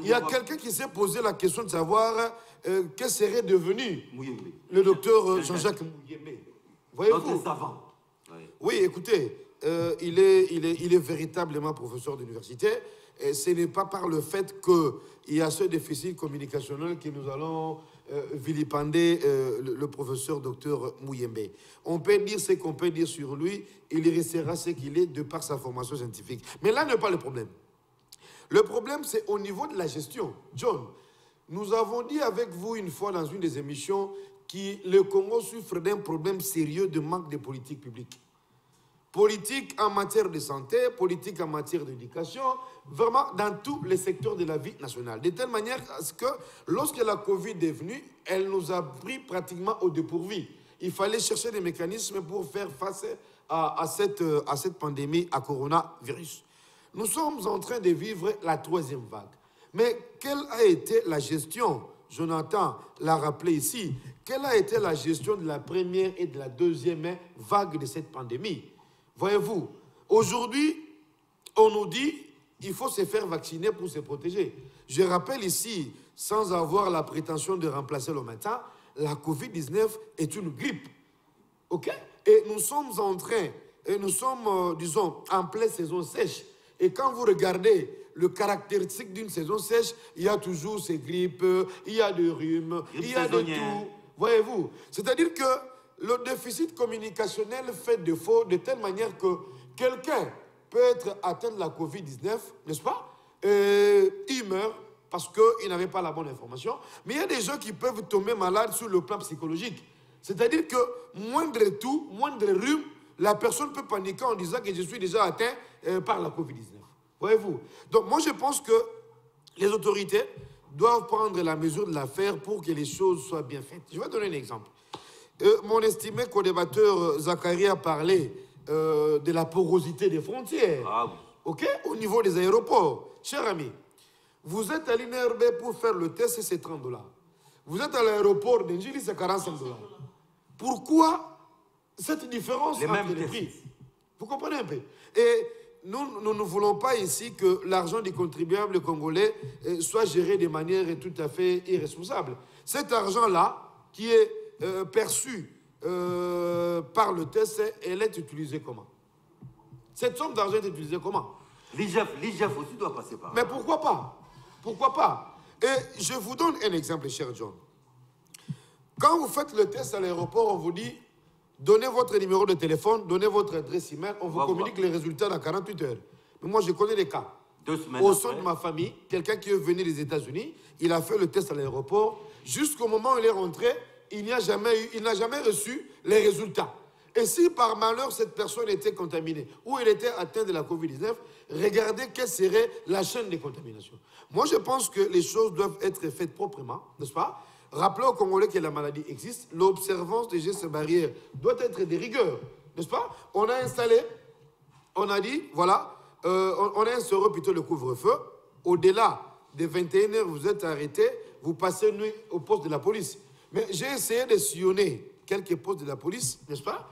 Il y a quelqu'un qui s'est posé la question de savoir que serait devenu le docteur Jean-Jacques Mouyembe. Voyez-vous? Notre savant. Oui, écoutez, il est véritablement professeur d'université. Et ce n'est pas par le fait qu'il y a ce déficit communicationnel que nous allons vilipender le professeur docteur Mouyembe. On peut dire ce qu'on peut dire sur lui, il restera ce qu'il est de par sa formation scientifique. Mais là n'est pas le problème. Le problème, c'est au niveau de la gestion. John, nous avons dit avec vous une fois dans une des émissions que le Congo souffre d'un problème sérieux de manque de politique publique. Politique en matière de santé, politique en matière d'éducation, vraiment dans tous les secteurs de la vie nationale. De telle manière que lorsque la Covid est venue, elle nous a pris pratiquement au dépourvu. Il fallait chercher des mécanismes pour faire face à cette pandémie, à coronavirus. Nous sommes en train de vivre la 3e vague. Mais quelle a été la gestion? Jonathan l'a rappelé ici. Quelle a été la gestion de la 1re et de la 2e vague de cette pandémie? Voyez-vous, aujourd'hui, on nous dit qu'il faut se faire vacciner pour se protéger. Je rappelle ici, sans avoir la prétention de remplacer le médecin, la Covid-19 est une grippe. OK? Et nous sommes en train, disons, en pleine saison sèche. Et quand vous regardez le caractéristique d'une saison sèche, il y a toujours ces grippes, il y a des rhumes, il y a de tout. Voyez-vous? C'est-à-dire que le déficit communicationnel fait défaut de telle manière que quelqu'un peut être atteint de la Covid-19, n'est-ce pas? Il meurt parce qu'il n'avait pas la bonne information. Mais il y a des gens qui peuvent tomber malades sur le plan psychologique. C'est-à-dire que moindre tout, moindre rhume, la personne peut paniquer en disant que je suis déjà atteint par la Covid-19. Voyez-vous? Donc moi je pense que les autorités doivent prendre la mesure de l'affaire pour que les choses soient bien faites. Je vais donner un exemple. Mon estimé co-débatteur Zachary a parlé de la porosité des frontières. Ah oui. OK? Au niveau des aéroports. Cher ami, vous êtes à l'INRB pour faire le test, c'est 30 $. Vous êtes à l'aéroport d'Engili, c'est 45 $. Pourquoi cette différence entre les prix? Vous comprenez un peu? Et nous ne voulons pas ici que l'argent des contribuables congolais soit géré de manière tout à fait irresponsable. Cet argent-là, qui est perçu par le test, elle est utilisée comment? Cette somme d'argent est utilisée comment? L'IGF aussi doit passer par là. Mais pourquoi pas? Pourquoi pas? Et je vous donne un exemple, cher John. Quand vous faites le test à l'aéroport, on vous dit, donnez votre numéro de téléphone, donnez votre adresse email, on vous communique les résultats dans 48 heures. Mais moi, je connais des cas. 2 semaines au sein de ma famille, quelqu'un qui est venu des États-Unis, il a fait le test à l'aéroport. Jusqu'au moment où il est rentré, il n'a jamais reçu les résultats. Et si par malheur cette personne était contaminée ou elle était atteinte de la Covid-19, regardez quelle serait la chaîne de contamination. Moi, je pense que les choses doivent être faites proprement, n'est-ce pas? Rappelons aux Congolais que la maladie existe. L'observance des gestes barrières doit être de rigueur, n'est-ce pas? On a installé, on a dit, voilà, on a instauré plutôt le couvre-feu. Au-delà des 21 heures, vous êtes arrêté, vous passez nuit au poste de la police. Mais j'ai essayé de sillonner quelques postes de la police, n'est-ce pas,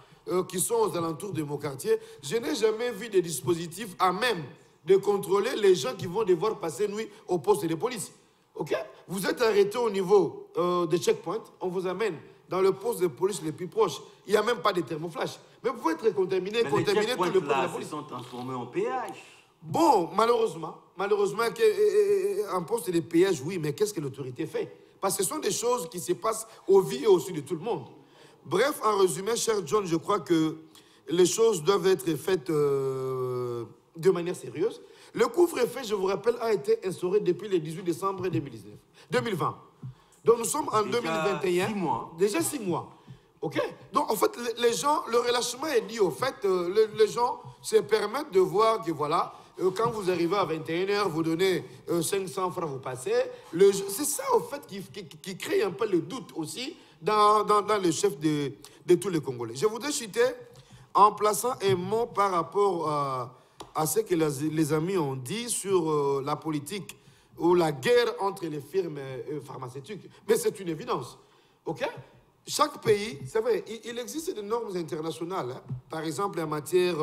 qui sont aux alentours de mon quartier. Je n'ai jamais vu des dispositifs à même de contrôler les gens qui vont devoir passer nuit au poste de police. OK? Vous êtes arrêté au niveau des checkpoints, on vous amène dans le poste de police le plus proche. Il n'y a même pas de thermoflash. Mais vous pouvez être contaminé, mais contaminé les tout le poste de la police. Ils sont transformés en péage. Bon, malheureusement, un poste de péage, oui, mais qu'est-ce que l'autorité fait? Parce que ce sont des choses qui se passent au vie et au su de tout le monde. Bref, en résumé, cher John, je crois que les choses doivent être faites de manière sérieuse. Le couvre-feu, je vous rappelle, a été instauré depuis le 18 décembre 2020. Donc nous sommes en 2021. 6 mois. Déjà 6 mois. OK? Donc en fait, les gens, le relâchement est dit au fait, les gens se permettent de voir que voilà, quand vous arrivez à 21 h, vous donnez 500 francs, vous passez. C'est ça au fait qui crée un peu le doute aussi dans le chef de tous les Congolais. Je voudrais citer en plaçant un mot par rapport à ce que les amis ont dit sur la politique ou la guerre entre les firmes pharmaceutiques. Mais c'est une évidence. OK? Chaque pays, c'est vrai, il existe des normes internationales. Hein. Par exemple, en matière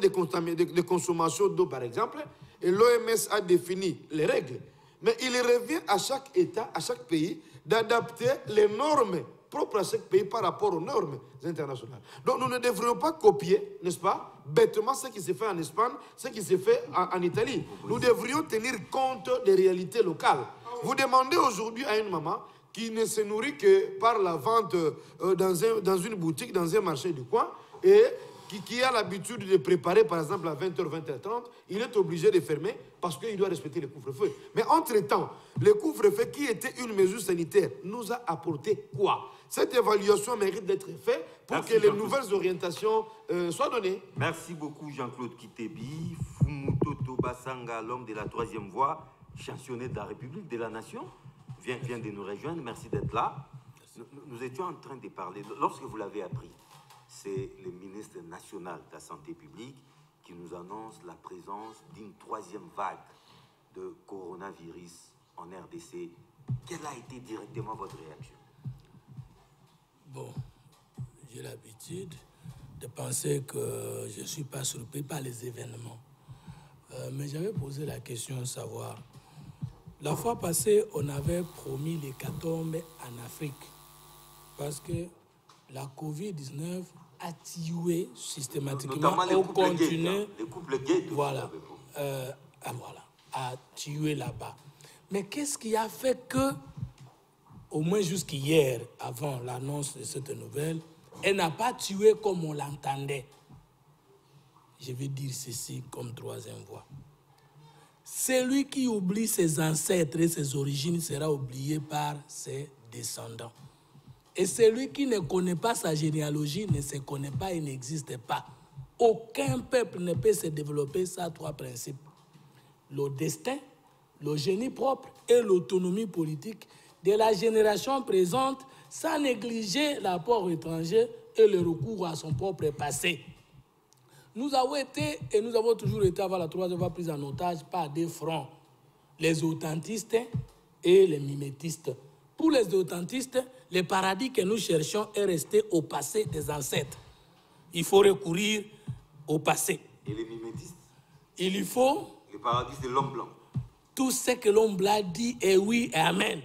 de consommation d'eau, par exemple, et l'OMS a défini les règles. Mais il revient à chaque État, à chaque pays, d'adapter les normes propres à chaque pays par rapport aux normes internationales. Donc nous ne devrions pas copier, n'est-ce pas, bêtement ce qui se fait en Espagne, ce qui se fait en Italie. Nous devrions tenir compte des réalités locales. Vous demandez aujourd'hui à une maman qui ne se nourrit que par la vente dans une boutique, dans un marché du coin, et qui a l'habitude de préparer, par exemple, à 20 h, 20 h 30, il est obligé de fermer parce qu'il doit respecter le couvre-feu. Mais entre-temps, le couvre-feu, qui était une mesure sanitaire, nous a apporté quoi? Cette évaluation mérite d'être faite pour que les nouvelles orientations soient données. Merci beaucoup, Jean-Claude Kitebi. Fumutoto Basanga, l'homme de la 3e voie, chansonnier de la République, de la Nation, vient de nous rejoindre. Merci d'être là. Nous étions en train de parler, lorsque vous l'avez appris, c'est le ministre national de la Santé publique qui nous annonce la présence d'une 3e vague de coronavirus en RDC. Quelle a été directement votre réaction? Bon, j'ai l'habitude de penser que je ne suis pas surpris par les événements. Mais j'avais posé la question de savoir. La fois passée, on avait promis l'hécatombe en Afrique parce que la Covid-19 à tuer systématiquement au continent. Les couples gays, voilà, voilà, à tuer là-bas. Mais qu'est-ce qui a fait que, au moins jusqu'hier, avant l'annonce de cette nouvelle, elle n'a pas tué comme on l'entendait? Je vais dire ceci comme troisième voie. Celui qui oublie ses ancêtres et ses origines sera oublié par ses descendants. Et celui qui ne connaît pas sa généalogie ne se connaît pas et n'existe pas. Aucun peuple ne peut se développer sans trois principes: le destin, le génie propre et l'autonomie politique de la génération présente, sans négliger l'apport étranger et le recours à son propre passé. Nous avons été, et nous avons toujours été avant la troisième fois, pris en otage par deux fronts, les authentistes et les mimétistes. Pour les authentistes, le paradis que nous cherchons est resté au passé des ancêtres. Il faut recourir au passé. Et les mimétistes? Il faut... Le paradis de l'homme blanc. Tout ce que l'homme blanc dit est oui et amen.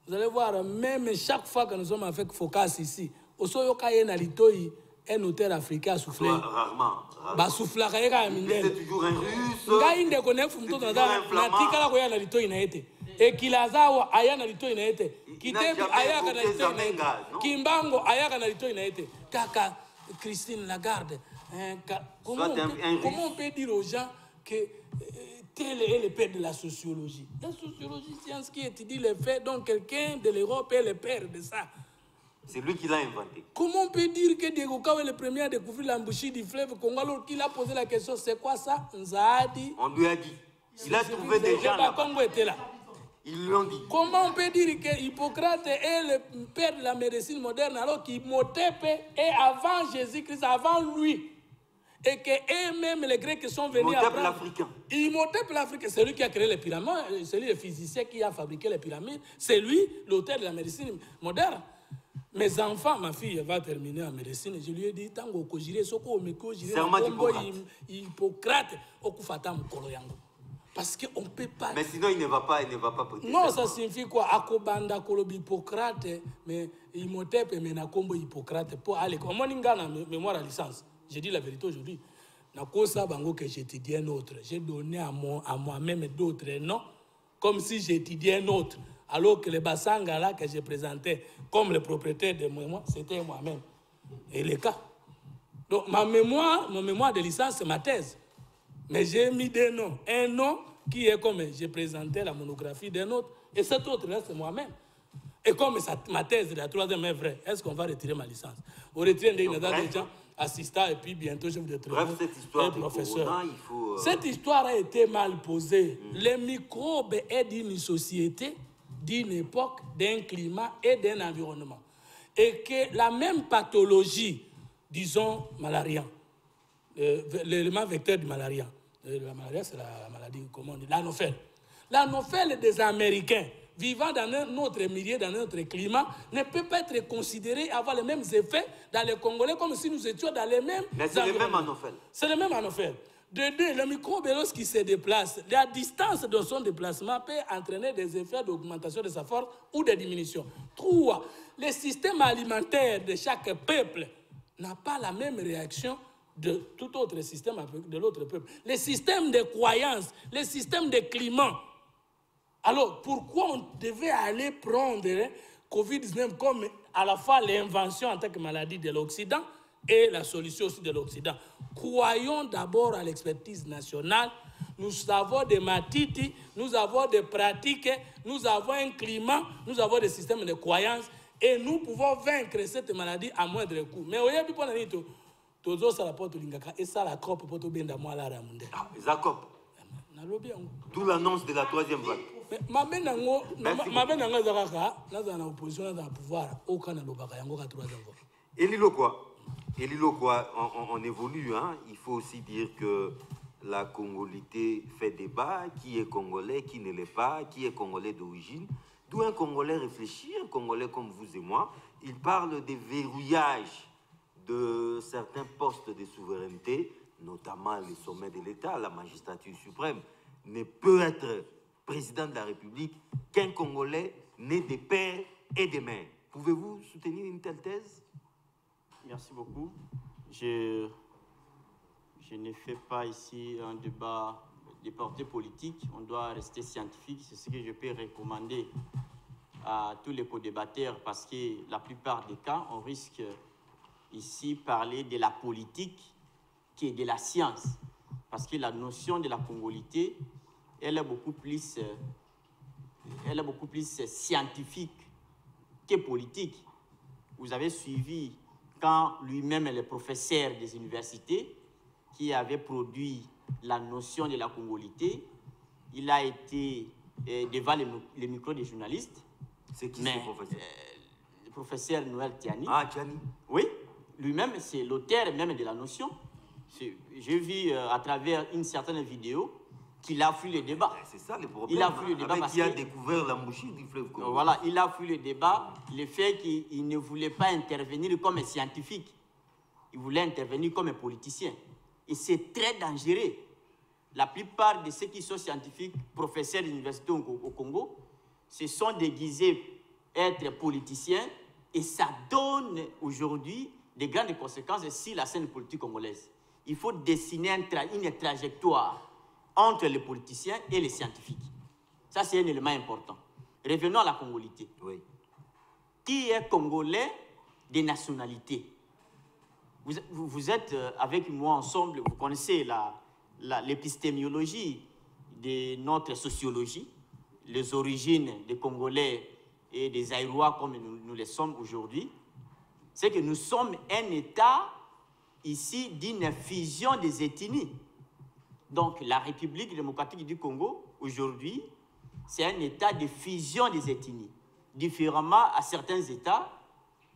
Vous allez voir, même chaque fois que nous sommes avec Focas ici, au Soyoka Nalitoi, un notaire africain a soufflé. Rarement. Bah souffla kayeka mindele. C'est toujours un russe. Ngai inde kone fumto na tika la na litoi na ete. E kilazawa aya na litoi na ete. Kitebi aya na litoi na ete. Kimbango aya na litoi na ete. Kaka Christine Lagarde. Comment on peut dire aux gens que tel est le père de la sociologie? La sociologie, science qui étudie les faits, donc quelqu'un de l'Europe est le père de ça. C'est lui qui l'a inventé. Comment on peut dire que Diego Kao est le premier à découvrir l'embouchure du fleuve Congo alors qu'il a posé la question, c'est quoi ça? Nzadi. On lui a dit. Il a trouvé des gens là. Congo était là. Ils lui ont dit. Comment on peut dire que Hippocrate est le père de la médecine moderne alors qu'Imhotep est avant Jésus-Christ, avant lui? Et que eux-mêmes, les Grecs sont venus Imhotep l'Africain. Imhotep l'Africain, c'est lui qui a créé les pyramides, c'est lui le physicien qui a fabriqué les pyramides, c'est lui l'auteur de la médecine moderne. Mes enfants, ma fille va terminer en médecine, je lui ai dit, tango ko jire soko meko jire Hippocrate okufata mukolo yango. Parce qu'on ne peut pas... Mais sinon, il ne va pas prêter. Non, ça signifie quoi? Akobanda kolobi Hippocrate, mais Imhotep mais na kombo Hippocrate pour aller. Comment on a mémoire à licence? J'ai dit la vérité aujourd'hui. Na kosa bango que j'étudie un autre. J'ai donné à moi-même d'autres noms, comme si j'étudiais un autre. Alors que le Bassanga là que j'ai présenté comme le propriétaire de mémoire, c'était moi-même. Et le cas. Donc mon mémoire de licence, c'est ma thèse. Mais j'ai mis des noms. Un nom qui est comme j'ai présenté la monographie d'un autre. Et cet autre-là, c'est moi-même. Et comme ma thèse de la troisième est vraie, est-ce qu'on va retirer ma licence? On retire des gens, assistant, et puis bientôt je vais être cette histoire professeur. Corona, il faut, Cette histoire a été mal posée. Les microbes est d'une société, d'une époque, d'un climat et d'un environnement. Et que la même pathologie, disons malaria, l'élément vecteur du malaria, la malaria c'est la maladie, comment on dit, l'anophèle. L'anophèle des Américains vivant dans notre milieu, dans notre climat, ne peut pas être considéré avoir les mêmes effets dans les Congolais comme si nous étions dans les mêmes... Mais c'est le même anophèle. C'est le même anophèle. De deux, le microbe, lorsqu'il se déplace, la distance de son déplacement peut entraîner des effets d'augmentation de sa force ou de diminution. Trois, le système alimentaire de chaque peuple n'a pas la même réaction de tout autre système de l'autre peuple. Les systèmes de croyances, les systèmes de climat. Alors, pourquoi on devait aller prendre Covid-19 comme à la fois l'invention en tant que maladie de l'Occident et la solution aussi de l'Occident? Croyons d'abord à l'expertise nationale. Nous avons des matiti, nous avons des pratiques, nous avons un climat, nous avons des systèmes de croyances et nous pouvons vaincre cette maladie à moindre coût. Mais aujourd'hui, pour nous, tozo ça la porte lingaka et ça la crope pour tout bien d'amour la ramunde. Ah, Jacob. D'où l'annonce de la troisième vague. Ma benango zakaka, naza na opposition naza na pouvoir, aucun na lobaka yango ka troisième fois. Et Lilo quoi, on évolue, hein. Il faut aussi dire que la congolité fait débat, qui est congolais, qui ne l'est pas, qui est congolais d'origine. D'où un Congolais réfléchit, un Congolais comme vous et moi, il parle des verrouillages de certains postes de souveraineté, notamment les sommets de l'État, la magistrature suprême, ne peut être président de la République qu'un Congolais né des pères et des mères. Pouvez-vous soutenir une telle thèse? Merci beaucoup. Je ne fais pas ici un débat de portée politique. On doit rester scientifique. C'est ce que je peux recommander à tous les co-débatteurs parce que la plupart des cas, on risque ici parler de la politique qui est de la science. Parce que la notion de la congolité, elle est beaucoup plus scientifique que politique. Vous avez suivi quand lui-même le professeur des universités qui avait produit la notion de la congolité, il a été devant les micros des journalistes. C'est qui ce professeur? Le professeur Noël Tiani. Ah, Tiani. Oui, lui-même, c'est l'auteur même de la notion. J'ai vu à travers une certaine vidéo qu'il a fui le débat. C'est ça le problème. Il a fui le débat parce qu'il a découvert l'embouchure du fleuve Congo. Voilà, il a fui le débat, le fait qu'il ne voulait pas intervenir comme un scientifique. Il voulait intervenir comme un politicien. Et c'est très dangereux. La plupart de ceux qui sont scientifiques, professeurs d'université au Congo, se sont déguisés être politiciens et ça donne aujourd'hui des grandes conséquences sur la scène politique congolaise. Il faut dessiner une trajectoire entre les politiciens et les scientifiques. Ça, c'est un élément important. Revenons à la congolité. Oui. Qui est congolais des nationalités? Vous êtes avec moi ensemble, vous connaissez l'épistémiologie de notre sociologie, les origines des Congolais et des Aïrois comme nous les sommes aujourd'hui. C'est que nous sommes un État ici d'une fusion des ethnies. Donc la République démocratique du Congo, aujourd'hui, c'est un État de fusion des ethnies, différemment à certains États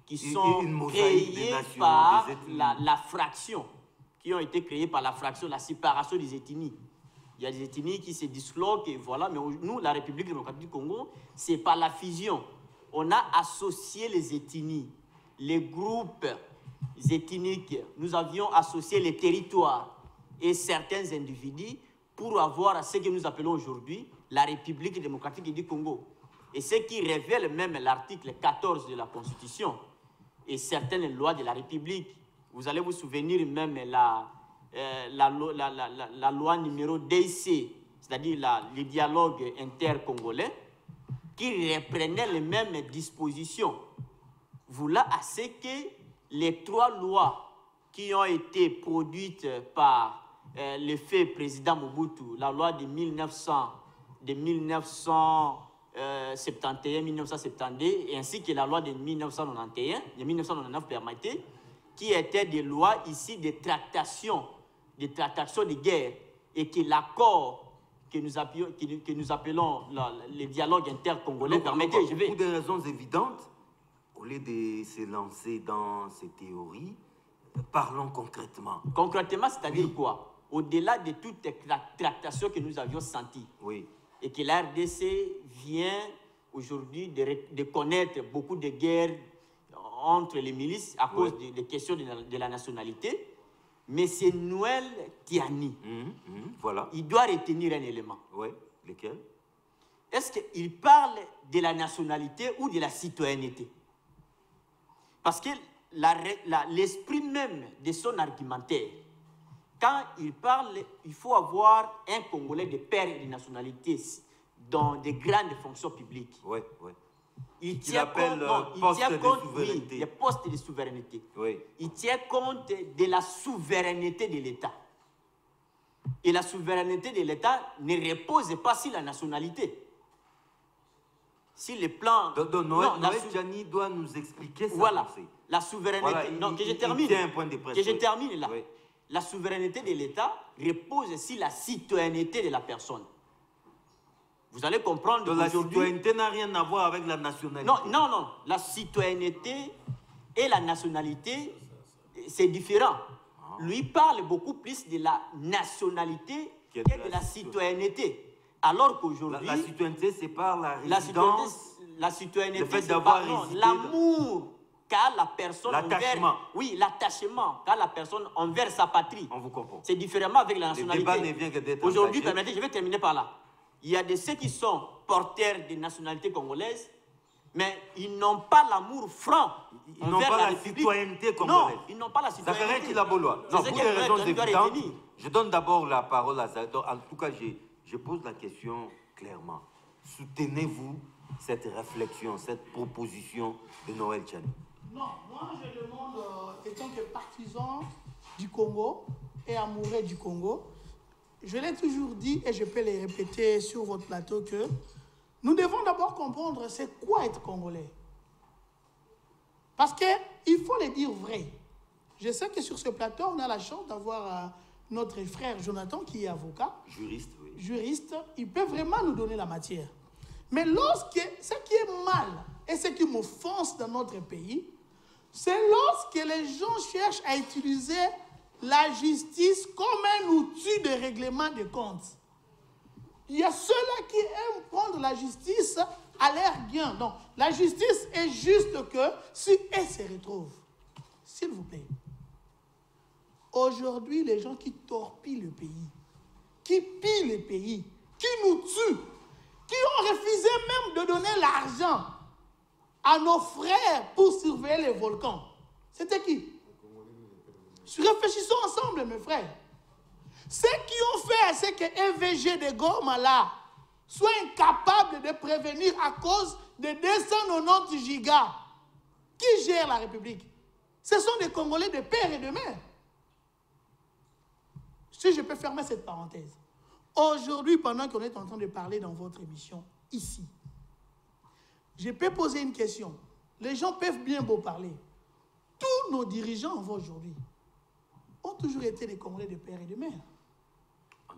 qui sont créés par la fraction, qui ont été créés par la fraction, la séparation des ethnies. Il y a des ethnies qui se disloquent, et voilà, mais nous, la République démocratique du Congo, c'est par la fusion. On a associé les ethnies, les groupes ethniques, nous avions associé les territoires et certains individus pour avoir ce que nous appelons aujourd'hui la République démocratique du Congo. Et ce qui révèle même l'article 14 de la Constitution et certaines lois de la République. Vous allez vous souvenir même la loi numéro DC, c'est-à-dire le dialogue intercongolais, qui reprenait les mêmes dispositions. Voilà à ce que les trois lois qui ont été produites par le fait président Mobutu, la loi de 1971-1972, ainsi que la loi de 1991, de 1999, permettez, qui étaient des lois ici de tractation de guerre, et que l'accord que nous appelons le dialogue intercongolais permettait. Pour des raisons évidentes, au lieu de se lancer dans ces théories, parlons concrètement. Concrètement, c'est-à-dire quoi? Au-delà de toutes les tractations que nous avions senties, oui, et que la RDC vient aujourd'hui de connaître beaucoup de guerres entre les milices à cause des questions de la nationalité, mais c'est Noël Tiani. Voilà. Il doit retenir un élément. Oui, lequel? Est-ce qu'il parle de la nationalité ou de la citoyenneté? Parce que l'esprit même de son argumentaire, quand il parle, il faut avoir un Congolais de père et de nationalité dans de grandes fonctions publiques. Oui, oui. Il tient compte, des postes de souveraineté. Oui. Il tient compte de la souveraineté de l'État. Et la souveraineté de l'État ne repose pas sur la nationalité. Si le plan... Noël Tiani doit nous expliquer ça. Voilà, la souveraineté... Voilà, que je termine. Que je termine là. Oui. La souveraineté de l'État repose sur la citoyenneté de la personne. Vous allez comprendre qu'aujourd'hui... La citoyenneté n'a rien à voir avec la nationalité. Non. La citoyenneté et la nationalité, c'est différent. Lui parle beaucoup plus de la nationalité que de la citoyenneté. Alors qu'aujourd'hui... La citoyenneté, c'est par la résidence... La citoyenneté, le fait d'avoir l'amour qu'a la personne l'attachement. Oui, l'attachement qu'a la personne envers sa patrie. On vous comprend. C'est différemment avec la nationalité. Le débat ne vient que d'être aujourd'hui, permettez, je vais terminer par là. Il y a de ceux qui sont porteurs de nationalité congolaise, Mais ils n'ont pas l'amour franc. Ils n'ont pas la citoyenneté congolaise. Non, ils n'ont pas la citoyenneté. Zachary Kilaboloa. Non, pour des raisons évidentes, je donne d'abord la parole à Zachary. En tout cas, je pose la question clairement. Soutenez-vous cette réflexion, cette proposition de Noël Tchani? Non, moi je demande, étant que partisan du Congo et amoureux du Congo, je l'ai toujours dit et je peux le répéter sur votre plateau que nous devons d'abord comprendre c'est quoi être Congolais. Parce qu'il faut le dire vrai. Je sais que sur ce plateau, on a la chance d'avoir notre frère Jonathan qui est avocat. Juriste, oui. Juriste, il peut vraiment nous donner la matière. Mais ce qui est mal et ce qui m'offense dans notre pays, c'est lorsque les gens cherchent à utiliser la justice comme un outil de règlement de comptes. Il y a ceux-là qui aiment prendre la justice à leur gain. Donc, la justice est juste que si elle se retrouve, s'il vous plaît, aujourd'hui, les gens qui torpillent le pays, qui pillent le pays, qui nous tuent, qui ont refusé même de donner l'argent à nos frères pour surveiller les volcans. C'était qui? Réfléchissons ensemble, mes frères. Ceux qui ont fait ce que EVG de Goma là soient incapables de prévenir à cause de 290 gigas. Qui gère la République? Ce sont des Congolais de père et de mère. Si je peux fermer cette parenthèse. Aujourd'hui, pendant qu'on est en train de parler dans votre émission, ici, je peux poser une question. Les gens peuvent bien beau parler. Tous nos dirigeants aujourd'hui ont toujours été des Congolais de père et de mère.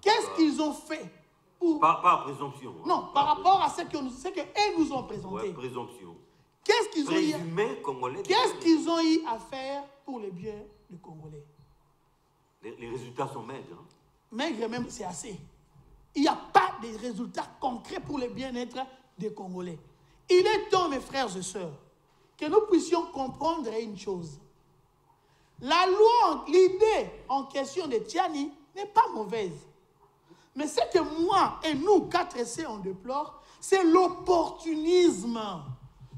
Qu'est-ce qu'ils ont fait pour... Par présomption. Non, par rapport à ce qu'eux nous ont présenté. Ouais, présomption. Qu'est-ce qu'ils ont eu à faire pour le bien du Congolais? Les résultats sont maigres. Hein? Maigres même, c'est assez. Il n'y a pas de résultats concrets pour le bien-être des Congolais. Il est temps, mes frères et sœurs, que nous puissions comprendre une chose. La loi, l'idée en question de Tchani n'est pas mauvaise. Mais ce que moi et nous, 4C, on déplore, c'est l'opportunisme.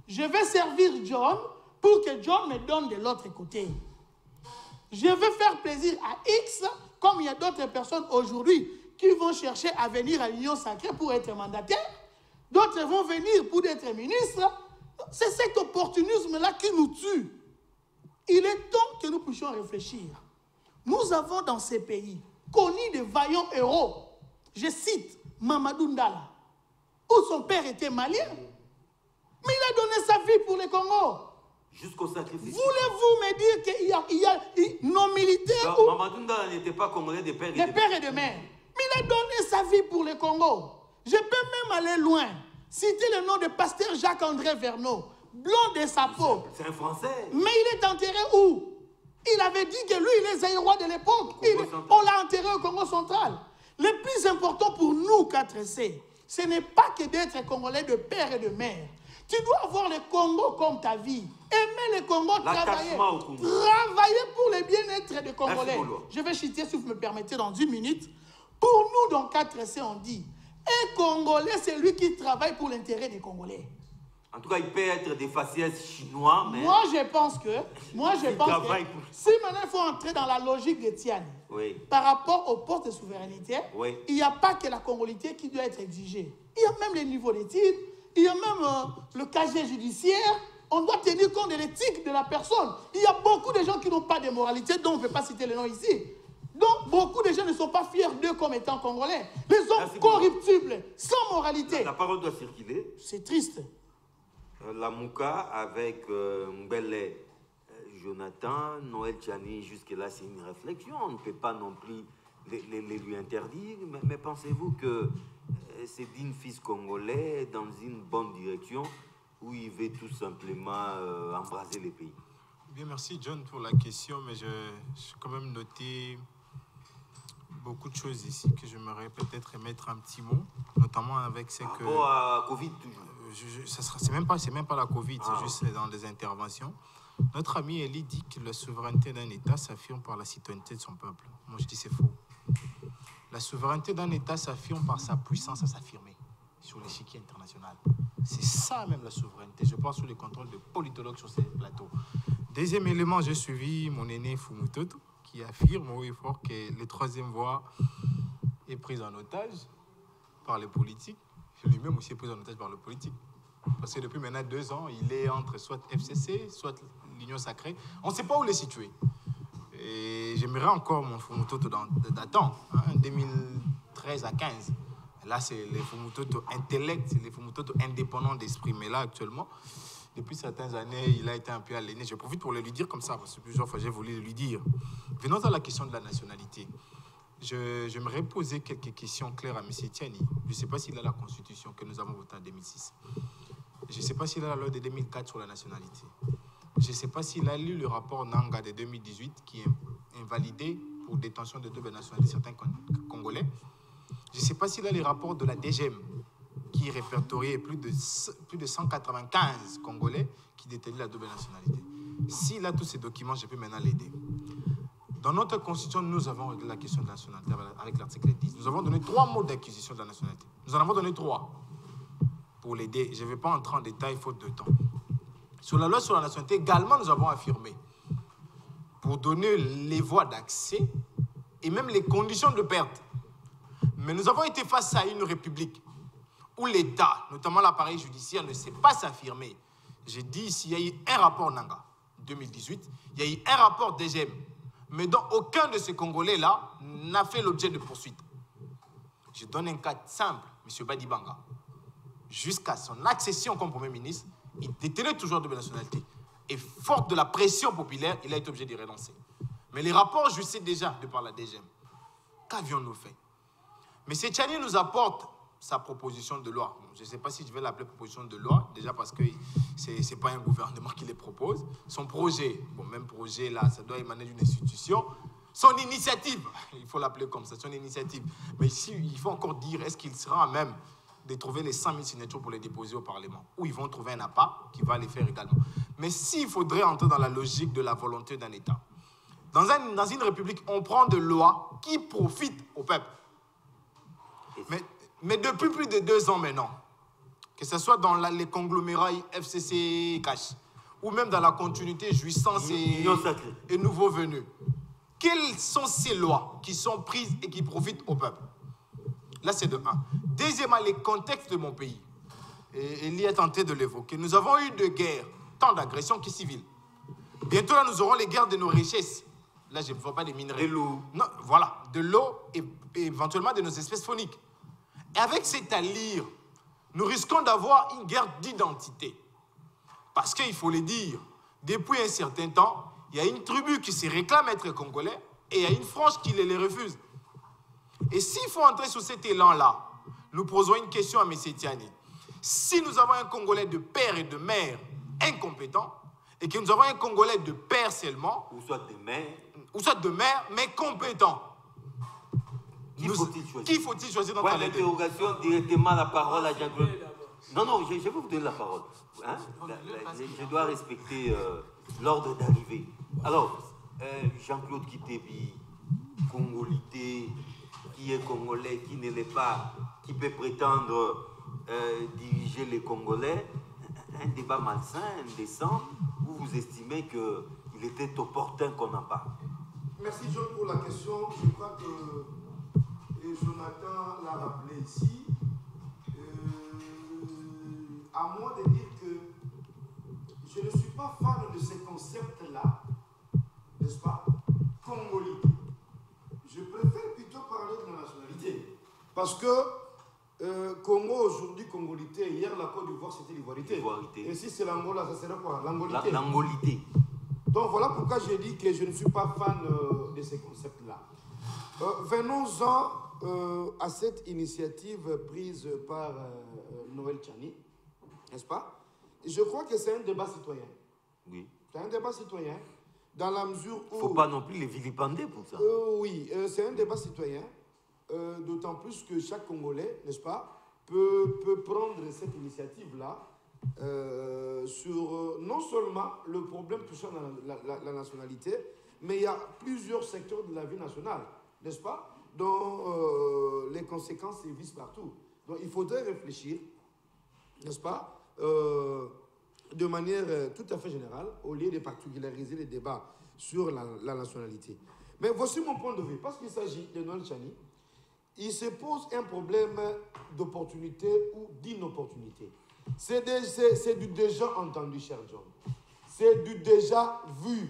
Je vais servir John pour que John me donne de l'autre côté. Je vais faire plaisir à X, comme il y a d'autres personnes aujourd'hui qui vont chercher à venir à l'Union sacrée pour être mandataires. D'autres vont venir pour être ministres. C'est cet opportunisme-là qui nous tue. Il est temps que nous puissions réfléchir. Nous avons dans ces pays connu de vaillants héros. Je cite Mamadou Ndala, où son père était malien, mais il a donné sa vie pour le Congo. Jusqu'au sacrifice. Voulez-vous me dire qu'il y a nos militaires ou... Mamadou Ndala n'était pas congolais de père et de mère. Mais il a donné sa vie pour le Congo. Je peux même aller loin. Citer le nom de pasteur Jacques-André Verneau, blond de sa peau. C'est un Français. Mais il est enterré où? Il avait dit que lui, il est Zaïrois de l'époque. On l'a enterré au Congo central. Le plus important pour nous, 4C, ce n'est pas que d'être Congolais de père et de mère. Tu dois avoir le Congo comme ta vie. Aimer le Congo, travailler pour le bien-être des Congolais. Je vais chuter, si vous me permettez, dans 1 minute. Pour nous, dans 4C, on dit, un Congolais, c'est lui qui travaille pour l'intérêt des Congolais. En tout cas, il peut être des faciès chinois, mais... Moi, je pense que si maintenant il faut entrer dans la logique de Tiani, oui, par rapport au poste de souveraineté, oui, il n'y a pas que la congolité qui doit être exigée. Il y a même les niveaux d'études, il y a même le casier judiciaire. On doit tenir compte de l'éthique de la personne. Il y a beaucoup de gens qui n'ont pas de moralité, dont on ne peut pas citer les noms ici. Donc, beaucoup de gens ne sont pas fiers d'eux comme étant congolais. Les hommes corruptibles, sans moralité. La parole doit circuler. C'est triste. La Mouka avec Mbele, Jonathan, Noël Tchani, jusque-là, c'est une réflexion. On ne peut pas non plus les lui interdire. Mais pensez-vous que c'est d'un fils congolais dans une bonne direction où il veut tout simplement embraser les pays? Bien, merci John pour la question, mais j'ai quand même noté beaucoup de choses ici que j'aimerais peut-être mettre un petit mot, notamment avec ce que... Rapport à Covid toujours. C'est même pas la Covid, c'est juste dans des interventions. Notre ami Elie dit que la souveraineté d'un État s'affirme par la citoyenneté de son peuple. Moi, je dis c'est faux. La souveraineté d'un État s'affirme par sa puissance à s'affirmer sur l'échiquier international. C'est ça même la souveraineté. Je parle sous le contrôle de politologues sur ces plateaux. Deuxième élément, j'ai suivi mon aîné Fumutoto qui affirme haut et fort que la troisième voie est prise en otage par les politiques. Lui-même aussi est pris en otage par le politique. Parce que depuis maintenant 2 ans, il est entre soit FCC, soit l'Union Sacrée. On ne sait pas où les situer. Et j'aimerais encore mon Fumutoto d'attendre, 2013 à 15. Là, c'est les Fumutoto intellect, c'est les Fumutoto indépendants d'esprit. Mais là, actuellement, depuis certaines années, il a été un peu aliéné. Je profite pour le lui dire comme ça, parce que plusieurs fois, j'ai voulu le lui dire. Venons à la question de la nationalité. J'aimerais poser quelques questions claires à M. Tiani. Je ne sais pas s'il a la Constitution que nous avons votée en 2006. Je ne sais pas s'il a la loi de 2004 sur la nationalité. Je ne sais pas s'il a lu le rapport Nanga de 2018 qui est invalidé pour détention de double nationalité certains Congolais. Je ne sais pas s'il a les rapports de la DGM qui répertoriait plus de 195 Congolais qui détenaient la double nationalité. S'il a tous ces documents, je peux maintenant l'aider. Dans notre Constitution, nous avons réglé la question de la nationalité avec l'article 10. Nous avons donné 3 modes d'acquisition de la nationalité. Nous en avons donné 3 pour l'aider. Je ne vais pas entrer en détail, faute de temps. Sur la loi sur la nationalité, également, nous avons affirmé pour donner les voies d'accès et même les conditions de perte. Mais nous avons été face à une république où l'État, notamment l'appareil judiciaire, ne sait pas s'affirmer. J'ai dit ici, il y a eu un rapport Nanga, 2018, il y a eu un rapport DGM, mais dont aucun de ces Congolais-là n'a fait l'objet de poursuite. Je donne un cas simple, M. Badibanga. Jusqu'à son accession comme Premier ministre, il détenait toujours de la nationalité. Et fort de la pression populaire, il a été obligé d'y renoncer. Mais les rapports, je sais déjà, de par la DGM. Qu'avions-nous fait? M. Tiani nous apporte sa proposition de loi. Je ne sais pas si je vais l'appeler proposition de loi, déjà parce que ce n'est pas un gouvernement qui les propose. Son projet, bon, même projet là, ça doit émaner d'une institution. Son initiative, il faut l'appeler comme ça, son initiative. Mais ici, il faut encore dire, est-ce qu'il sera à même de trouver les 100 000 signatures pour les déposer au Parlement? Ou ils vont trouver un appât qui va les faire également. Mais s'il faudrait entrer dans la logique de la volonté d'un État, dans une république, on prend des lois qui profitent au peuple. Mais depuis plus de 2 ans maintenant, que ce soit dans les conglomérats FCC Cash, ou même dans la continuité jouissance et nouveaux venus, quelles sont ces lois qui sont prises et qui profitent au peuple? Là, c'est de 1. Deuxièmement, les contextes de mon pays. Et il y a tenté de l'évoquer. Nous avons eu de guerres, tant d'agressions que civiles. Bientôt, là, nous aurons les guerres de nos richesses. Là, je ne vois pas des minerais. De l'eau. Non, voilà, de l'eau et éventuellement de nos espèces fauniques. Et avec cette allure, nous risquons d'avoir une guerre d'identité. Parce qu'il faut le dire, depuis un certain temps, il y a une tribu qui se réclame être congolais et il y a une frange qui les refuse. Et s'il faut entrer sur cet élan-là, nous posons une question à M. Tiani. Si nous avons un Congolais de père et de mère incompétent, et que nous avons un Congolais de père seulement, ou soit de mère, mais compétent, qui faut-il choisir? Qui faut-il choisir dans les deux? L'interrogation, directement la parole à Jean-Claude. Non, je vais vous donner la parole. Hein? Je dois respecter l'ordre d'arrivée. Alors, Jean-Claude Kitebi, Congolité, qui est Congolais, qui ne l'est pas, qui peut prétendre diriger les Congolais, un débat malsain, indécent, où vous estimez qu'il était opportun qu'on en parle. Merci John pour la question. Je crois que Jonathan l'a rappelé ici. À moi de dire que je ne suis pas fan de ces concepts-là, n'est-ce pas, congolais. Je préfère plutôt parler de la nationalité. Parce que Congo aujourd'hui, congolité, hier la Côte d'Ivoire c'était l'ivoirité. Et si c'est l'Angola, ça serait quoi? L'angolité. L'angolité. Donc voilà pourquoi j'ai dit que je ne suis pas fan de ces concepts-là. Venons-en à cette initiative prise par Noël Tiani, n'est-ce pas? Je crois que c'est un débat citoyen. Oui. C'est un débat citoyen, dans la mesure où... Il ne faut pas non plus les vilipender pour ça. Oui, c'est un débat citoyen, d'autant plus que chaque Congolais, n'est-ce pas, peut prendre cette initiative-là sur non seulement le problème touchant la nationalité, mais il y a plusieurs secteurs de la vie nationale, n'est-ce pas, dont les conséquences se visent partout. Donc il faudrait réfléchir n'est-ce pas, de manière tout à fait générale, au lieu de particulariser les débats sur la nationalité. Mais voici mon point de vue, parce qu'il s'agit de Noël Tchani, il se pose un problème d'opportunité ou d'inopportunité. C'est du déjà entendu, cher John. C'est du déjà vu.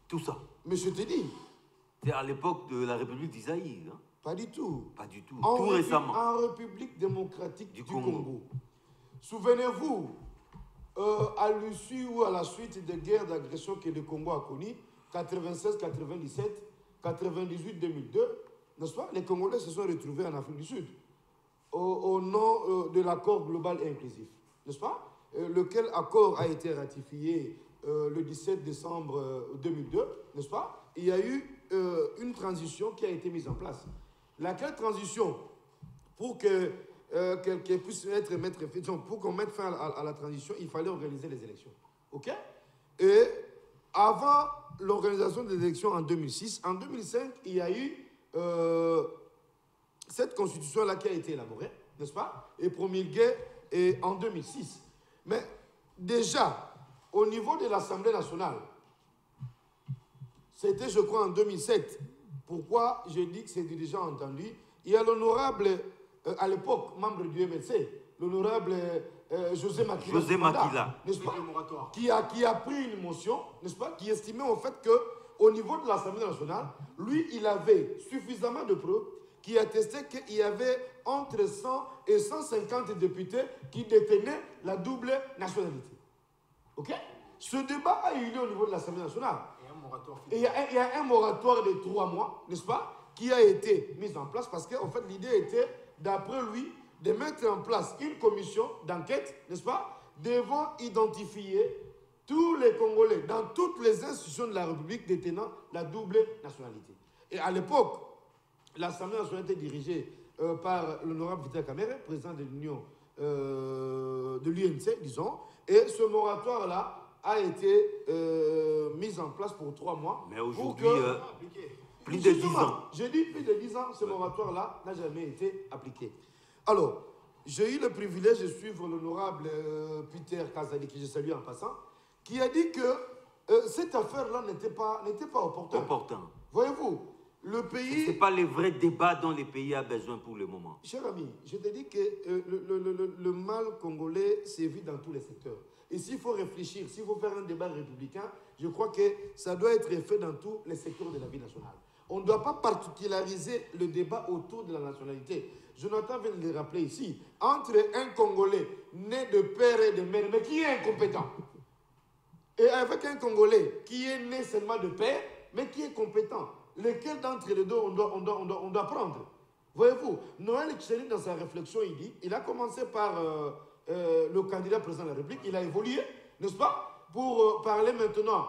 Tout ça. Mais je te dis. C'est à l'époque de la République d'Isaïe. Hein? Pas du tout. Pas du tout. Tout récemment. En République démocratique du Congo. Souvenez-vous, à l'issue ou à la suite des guerres d'agression que le Congo a connues, 96, 97, 98, 2002, n'est-ce pas? Les Congolais se sont retrouvés en Afrique du Sud au nom de l'accord global et inclusif, n'est-ce pas? Lequel accord a été ratifié le 17 décembre 2002, n'est-ce pas? Il y a eu une transition qui a été mise en place. Laquelle transition, pour qu'elle puisse être pour qu'on mette fin à la transition, il fallait organiser les élections. OK? Et avant l'organisation des élections en 2006, en 2005, il y a eu cette constitution-là qui a été élaborée, n'est-ce pas? Et promulguée en 2006. Mais déjà, au niveau de l'Assemblée nationale, c'était, je crois, en 2007. Pourquoi je dis que c'est déjà entendu? Il y a l'honorable, à l'époque, membre du MLC, l'honorable José Makila, n'est-ce pas, qui a pris une motion, n'est-ce pas, qui estimait en fait qu'au niveau de l'Assemblée nationale, lui, il avait suffisamment de preuves qui attestaient qu'il y avait entre 100 et 150 députés qui détenaient la double nationalité. OK? Ce débat a eu lieu au niveau de l'Assemblée nationale. Et il y a un moratoire de 3 mois, n'est-ce pas, qui a été mis en place parce qu'en fait, l'idée était, d'après lui, de mettre en place une commission d'enquête, n'est-ce pas, devant identifier tous les Congolais dans toutes les institutions de la République détenant la double nationalité. Et à l'époque, l'Assemblée nationale était dirigée par l'honorable Vital Kamerhe, président de l'Union de l'UNC, disons, et ce moratoire-là a été mis en place pour 3 mois. Mais aujourd'hui, plus de 10 ans. J'ai dit plus de 10 ans, ce moratoire-là n'a jamais été appliqué. Alors, j'ai eu le privilège de suivre l'honorable Peter Kazali, que je salue en passant, qui a dit que cette affaire-là n'était pas opportune. Voyez-vous, le pays... Ce n'est pas le vrai débat dont le pays a besoin pour le moment. Cher ami, je te dis que le mal congolais sévit dans tous les secteurs. Et s'il faut réfléchir, s'il faut faire un débat républicain, je crois que ça doit être fait dans tous les secteurs de la vie nationale. On ne doit pas particulariser le débat autour de la nationalité. Jonathan vient de le rappeler ici. Entre un Congolais né de père et de mère, mais qui est incompétent, et avec un Congolais qui est né seulement de père, mais qui est compétent, lequel d'entre les deux on doit prendre? Voyez-vous, Noël Tchani, dans sa réflexion, il a commencé par le candidat président de la République, il a évolué, n'est-ce pas, pour parler maintenant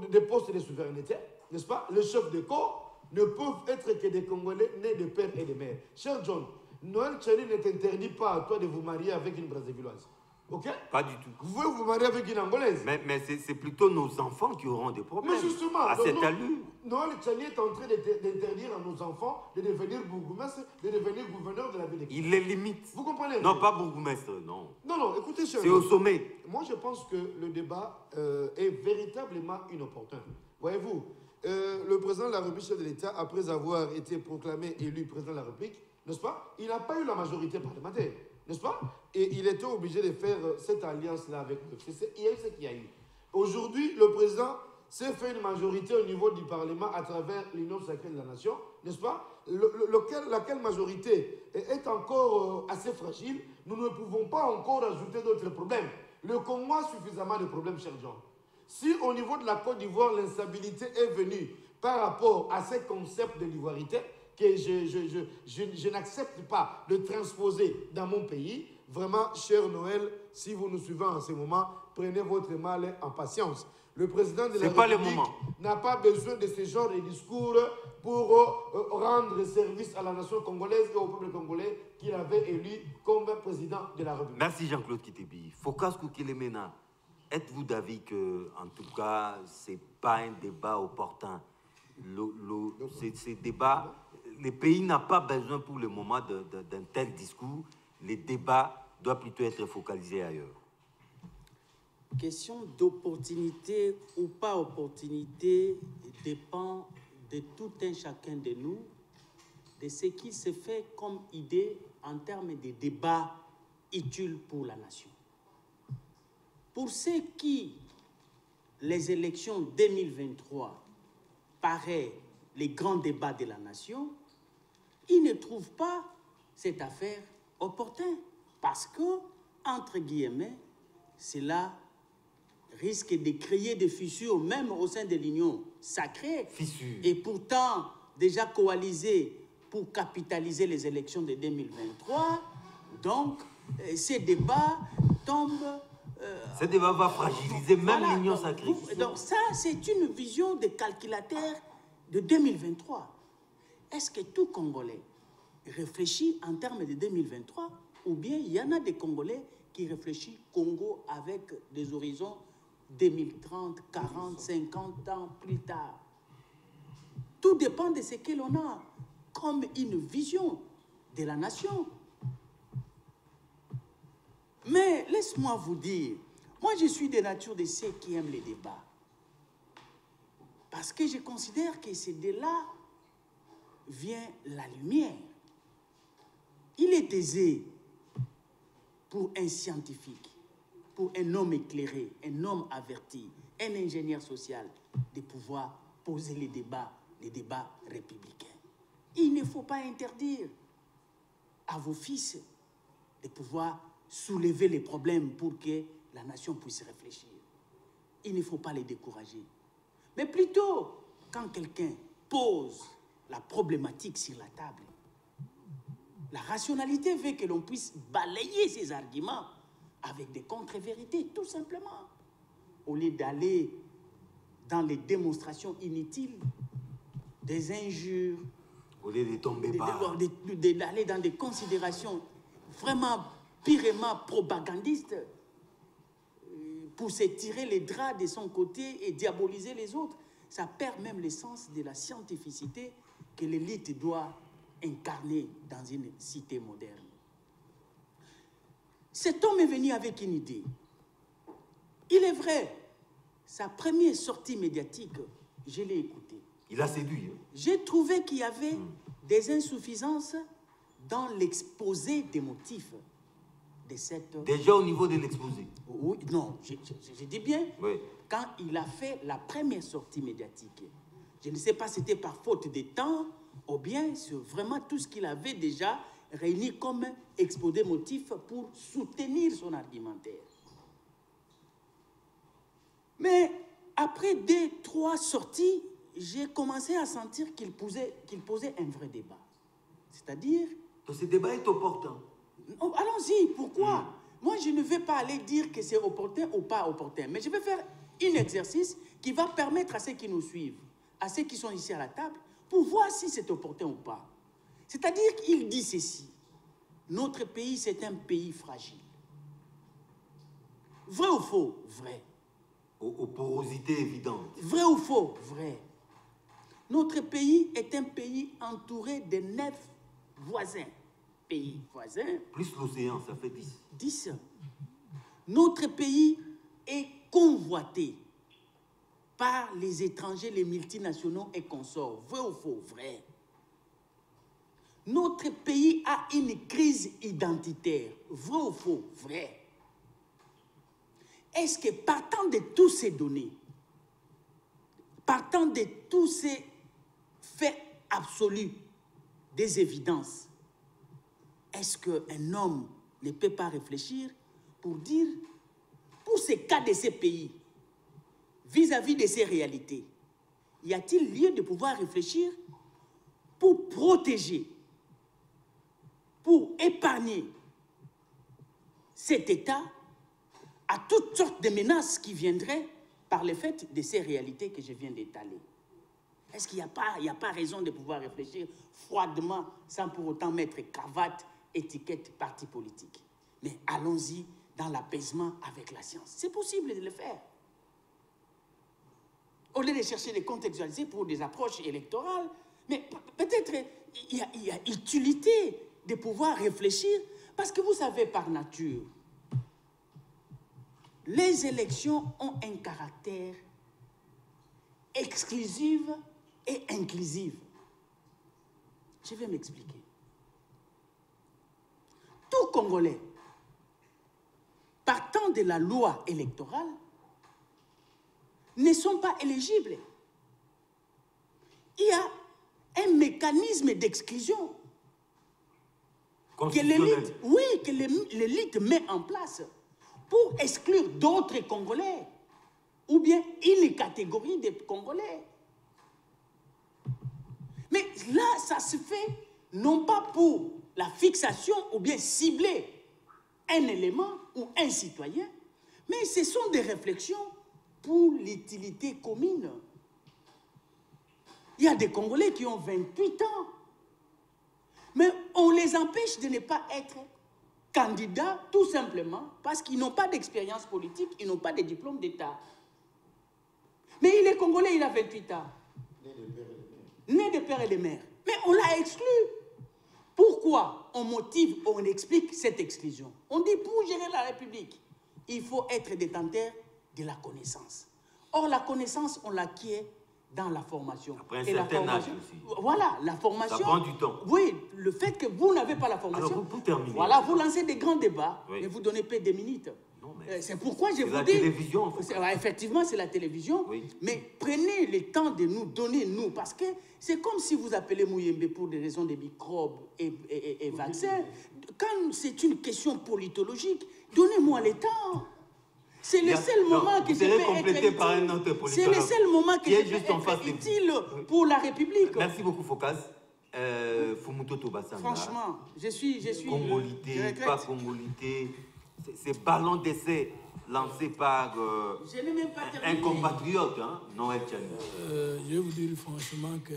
des postes de souveraineté, n'est-ce pas? Les chefs de corps ne peuvent être que des Congolais nés de père et de mère. Cher John, Noël Tchani ne t'interdit pas à toi de vous marier avec une Brazzavilloise. OK? Pas du tout. Vous pouvez vous marier avec une Angolaise. Mais c'est plutôt nos enfants qui auront des problèmes. Mais justement, à cette allure. Noël Tchani est en train d'interdire à nos enfants de devenir bourgmestre, de devenir gouverneur de la ville. Il les limite. Vous comprenez? Non, pas bourgmestre, non. Non, écoutez, cher. C'est au sommet. Moi, je pense que le débat est véritablement inopportun. Voyez-vous, le président de la République, chef de l'État, après avoir été proclamé élu président de la République, n'est-ce pas, il n'a pas eu la majorité parlementaire, n'est-ce pas? Et il était obligé de faire cette alliance-là avec le FCC. Il y a eu ce qu'il y a eu. Aujourd'hui, le président s'est fait une majorité au niveau du Parlement à travers l'Union sacrée de la Nation, n'est-ce pas? Laquelle majorité est encore assez fragile. Nous ne pouvons pas encore ajouter d'autres problèmes. Le Congo a suffisamment de problèmes, cher Jean. Si au niveau de la Côte d'Ivoire, l'instabilité est venue par rapport à ces concepts de l'ivoirité, que je n'accepte pas de transposer dans mon pays, vraiment, cher Noël, si vous nous suivez en ce moment, prenez votre mal en patience. Le président de la République n'a pas besoin de ce genre de discours pour rendre service à la nation congolaise et au peuple congolais qu'il avait élu comme président de la République. Merci Jean-Claude Kitebi. Focus Koukilemena, êtes-vous d'avis que, en tout cas, ce n'est pas un débat opportun? Ces débats, le pays n'a pas besoin pour le moment d'un tel discours. Les débats doit plutôt être focalisée ailleurs? Question d'opportunité ou pas opportunité dépend de tout un chacun de nous, de ce qui se fait comme idée en termes de débats utiles pour la nation. Pour ceux qui, les élections 2023 paraît les grands débats de la nation, ils ne trouvent pas cette affaire opportune parce que, entre guillemets, cela risque de créer des fissures même au sein de l'Union sacrée. Fissures. Et pourtant, déjà coalisés pour capitaliser les élections de 2023. Donc, ces débats tombent... Ce débat va fragiliser même l'Union sacrée. Donc ça, c'est une vision des calculateurs de 2023. Est-ce que tout Congolais réfléchit en termes de 2023 ou bien il y en a des Congolais qui réfléchissent Congo avec des horizons 2030, 40, 50 ans plus tard? Tout dépend de ce que l'on a comme une vision de la nation. Mais laisse-moi vous dire, moi je suis de nature de ceux qui aiment les débats. Parce que je considère que c'est de là vient la lumière. Il est aisé pour un scientifique, pour un homme éclairé, un homme averti, un ingénieur social, de pouvoir poser les débats républicains. Il ne faut pas interdire à vos fils de pouvoir soulever les problèmes pour que la nation puisse réfléchir. Il ne faut pas les décourager. Mais plutôt, quand quelqu'un pose la problématique sur la table, la rationalité veut que l'on puisse balayer ces arguments avec des contre-vérités, tout simplement. Au lieu d'aller dans les démonstrations inutiles, des injures, au lieu de tomber d'aller dans des considérations vraiment pirement propagandistes pour se tirer les draps de son côté et diaboliser les autres. Ça perd même l'essence de la scientificité que l'élite doit incarner dans une cité moderne. Cet homme est venu avec une idée. Il est vrai, sa première sortie médiatique, je l'ai écoutée. Il a séduit. Hein? J'ai trouvé qu'il y avait des insuffisances dans l'exposé des motifs de cette... Déjà au niveau de l'exposé? Oui, non, je dis bien, oui. Quand il a fait la première sortie médiatique, je ne sais pas si c'était par faute de temps ou bien sur vraiment tout ce qu'il avait déjà réuni comme exposé motif pour soutenir son argumentaire. Mais après 2-3 sorties, j'ai commencé à sentir qu'il posait un vrai débat. C'est-à-dire... Donc ce débat est opportun. Allons-y, pourquoi? Moi, je ne vais pas aller dire que c'est opportun ou pas opportun, mais je vais faire un exercice qui va permettre à ceux qui nous suivent, à ceux qui sont ici à la table, pour voir si c'est opportun ou pas. C'est-à-dire qu'il dit ceci: notre pays, c'est un pays fragile. Vrai ou faux? Vrai. Aux porosités évidentes. Vrai ou faux? Vrai. Notre pays est un pays entouré de 9 voisins. Pays voisins. Plus l'océan, ça fait 10. 10. Notre pays est convoité par les étrangers, les multinationaux et consorts. Vrai ou faux? Vrai. Notre pays a une crise identitaire. Vrai ou faux? Vrai. Est-ce que partant de toutes ces données, partant de tous ces faits absolus, des évidences, est-ce qu'un homme ne peut pas réfléchir pour dire, pour ce cas de ces pays, vis-à-vis de ces réalités, y a-t-il lieu de pouvoir réfléchir pour protéger, pour épargner cet État à toutes sortes de menaces qui viendraient par le fait de ces réalités que je viens d'étaler? Est-ce qu'il n'y a pas raison de pouvoir réfléchir froidement sans pour autant mettre cravate, étiquette, parti politique? Mais allons-y dans l'apaisement avec la science. C'est possible de le faire. Au lieu de chercher les contextualiser pour des approches électorales, mais peut-être il y a utilité de pouvoir réfléchir Parce que vous savez, par nature, les élections ont un caractère exclusif et inclusif. Je vais m'expliquer. Tout Congolais, partant de la loi électorale, ne sont pas éligibles. Il y a un mécanisme d'exclusion que l'élite, oui, que l'élite met en place pour exclure d'autres Congolais ou bien une catégorie de Congolais. Mais là, ça se fait non pas pour la fixation ou bien cibler un élément ou un citoyen, mais ce sont des réflexions pour l'utilité commune. Il y a des Congolais qui ont 28 ans, mais on les empêche de ne pas être candidats tout simplement parce qu'ils n'ont pas d'expérience politique, ils n'ont pas de diplôme d'État. Mais il est Congolais, il a 28 ans. Né de père et de mère. Mais on l'a exclu. Pourquoi on motive, on explique cette exclusion? On dit pour gérer la République, il faut être détenteur de la connaissance. Or, la connaissance, on l'acquiert dans la formation. Après un certain âge aussi. Voilà, la formation. Ça prend du temps. Oui, le fait que vous n'avez pas la formation. Alors, pour terminer. Voilà, vous lancez des grands débats, oui. mais vous donnez pas des minutes. C'est pourquoi je vous dis... C'est la télévision. Effectivement, c'est la télévision. Oui. Mais prenez le temps de nous donner, nous, parce que c'est comme si vous appelez Mouyembe pour des raisons de microbes et vaccins. Quand c'est une question politologique, donnez-moi le temps. C'est le seul moment que je peux être utile. Par un autre c'est le seul moment que je peux être utile pour la République. Merci beaucoup, Focas. Fumuto Tobasanga. Franchement, je suis Congolité, pas congolité. Ces ballons d'essai lancés par un compatriote, hein, Noël Tchani. Je vais vous dire franchement que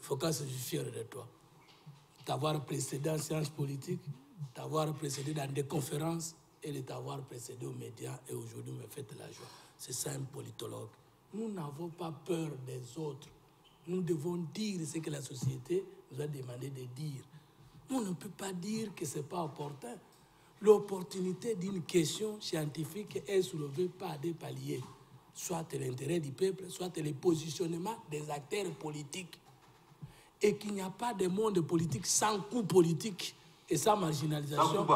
Focas, je suis fier de toi. T'avoir précédé en sciences politiques, t'avoir précédé dans des conférences et de t'avoir précédé aux médias et aujourd'hui me faites la joie. C'est ça un politologue. Nous n'avons pas peur des autres. Nous devons dire ce que la société nous a demandé de dire. On ne peut pas dire que ce n'est pas opportun. L'opportunité d'une question scientifique est soulevée par des paliers, soit l'intérêt du peuple, soit le positionnement des acteurs politiques. Et qu'il n'y a pas de monde politique sans coup politique et sans marginalisation.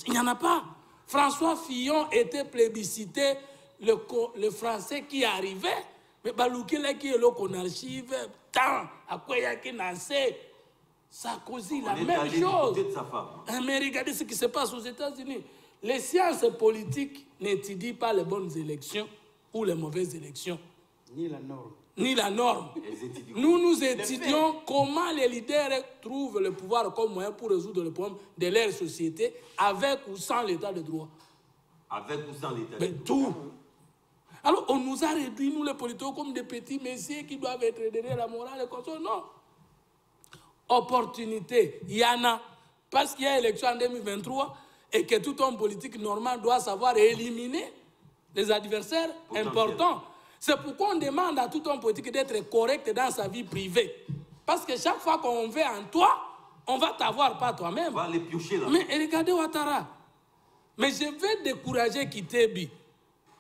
Il n'y en a pas. François Fillon était plébiscité, le français qui arrivait, mais Baloukele qui est là qu'on archive, tant, à quoi il y a qui naissait. Sarkozy, la même chose. Mais regardez ce qui se passe aux États-Unis. Les sciences politiques n'étudient pas les bonnes élections ou les mauvaises élections. Ni la norme. Ni la norme. Nous étudions comment les leaders trouvent le pouvoir comme moyen pour résoudre le problème de leur société, avec ou sans l'état de droit. Avec ou sans l'état de droit. Tout. Alors, on nous a réduit, nous les politiques, comme des petits messieurs qui doivent être derrière la morale et comme ça. Non. Opportunité, il y en a. Parce qu'il y a élection en 2023 et que tout homme politique normal doit savoir éliminer les adversaires importants. C'est pourquoi on demande à tout homme politique d'être correct dans sa vie privée. Parce que chaque fois qu'on veut en toi, on va t'avoir pas toi-même. On va les piocher là. Mais regardez Ouattara. Mais je vais décourager Kitebi.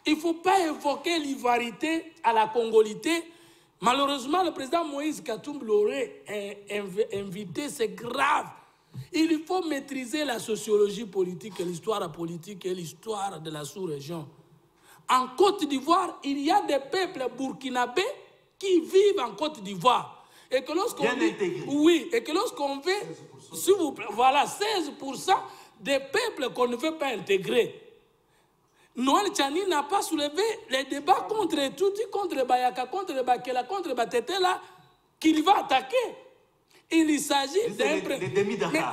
Il ne faut pas évoquer l'ivoirité à la congolité. Malheureusement, le président Moïse Katumbi l'aurait invité, c'est grave. Il faut maîtriser la sociologie politique, l'histoire politique et l'histoire de la sous-région. En Côte d'Ivoire, il y a des peuples burkinabés qui vivent en Côte d'Ivoire. Et que lorsqu'on et que lorsqu'on veut, s'il vous plaît, voilà, 16% des peuples qu'on ne veut pas intégrer. Noël Tchani n'a pas soulevé les débats contre Touti, contre Bayaka, contre Bakela, contre Batetela, qu'il va attaquer. Il s'agit d'un...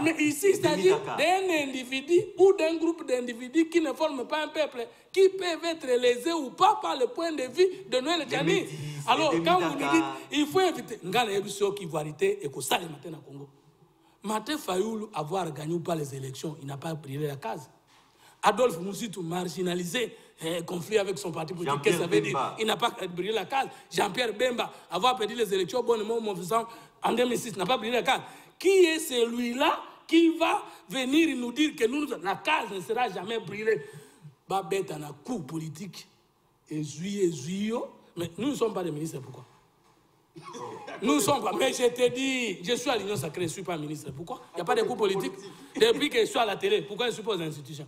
Mais ici, il s'agit d'un individu ou d'un groupe d'individus qui ne forment pas un peuple, qui peuvent être lésés ou pas par le point de vue de Noël Tchani. Alors, quand vous nous dites, il faut éviter... Ngana Ebusio qui voit l'arrêter et que ça, le matin au Congo. Martin Fayoulou, avoir gagné ou pas les élections, il n'a pas brûlé la case. Adolphe Moussitou, marginalisé, conflit avec son parti politique, qu'est-ce que ça veut dire? Il n'a pas brûlé la case. Jean-Pierre Bemba, avoir perdu les élections bonnement ou mauvaisemment en 2006, n'a pas brûlé la case. Qui est celui-là qui va venir nous dire que la case ne sera jamais brûlée. Babette en a coup politique. Et mais nous ne sommes pas des ministres, pourquoi? Nous ne sommes pas. Mais je te dis, je suis à l'Union Sacrée, je ne suis pas ministre. Pourquoi? Il n'y a pas de coups politiques. Depuis que je suis à la télé, pourquoi je suis pas aux institutions?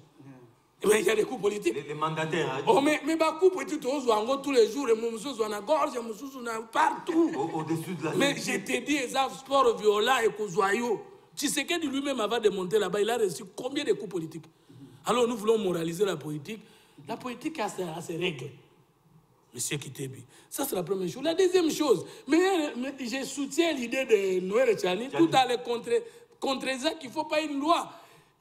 Mais il y a des coups politiques. Les mandataires. Hein? Oh, mais coups politiques, tous les jours, je à la gorge, je partout. Au-dessus de la mais je te dis, les sport violent et Kozoyo. Tshisekedi lui-même avant de monter là-bas, il a reçu combien de coups politiques? Alors nous voulons moraliser la politique. La politique a ses règles. Monsieur Kitebi, ça c'est la première chose. La deuxième chose, mais je soutiens l'idée de Noël Tchani, tout à le contre ça qu'il ne faut pas une loi.